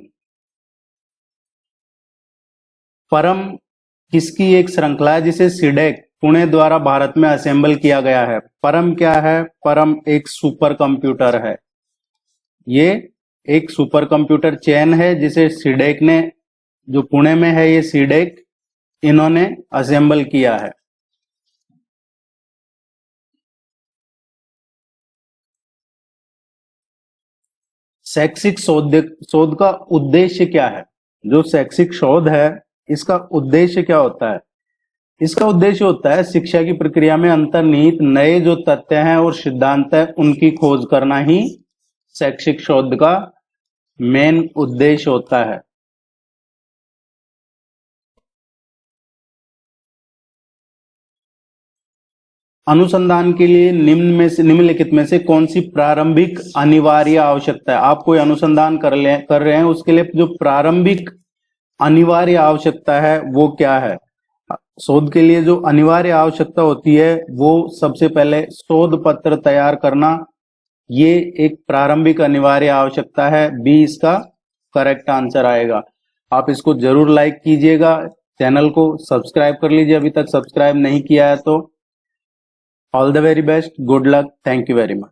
परम किसकी एक श्रृंखला है जिसे सीडेक पुणे द्वारा भारत में असेंबल किया गया है? परम क्या है? परम एक सुपर कंप्यूटर है। ये एक सुपर कंप्यूटर चेन है जिसे सीडेक ने, जो पुणे में है ये सीडेक, इन्होंने असेंबल किया है। शैक्षिक शोध का उद्देश्य क्या है? जो शैक्षिक शोध है इसका उद्देश्य क्या होता है? इसका उद्देश्य होता है शिक्षा की प्रक्रिया में अंतर्निहित नए जो तथ्य हैं और सिद्धांत है उनकी खोज करना ही शैक्षिक शोध का मेन उद्देश्य होता है। अनुसंधान के लिए निम्नलिखित में से कौन सी प्रारंभिक अनिवार्य आवश्यकता है? आप कोई अनुसंधान कर रहे हैं, उसके लिए जो प्रारंभिक अनिवार्य आवश्यकता है वो क्या है? शोध के लिए जो अनिवार्य आवश्यकता होती है वो सबसे पहले शोध पत्र तैयार करना, ये एक प्रारंभिक अनिवार्य आवश्यकता है। B इसका करेक्ट आंसर आएगा। आप इसको जरूर लाइक कीजिएगा, चैनल को सब्सक्राइब कर लीजिए अभी तक सब्सक्राइब नहीं किया है तो। All the very best, good luck, thank you very much.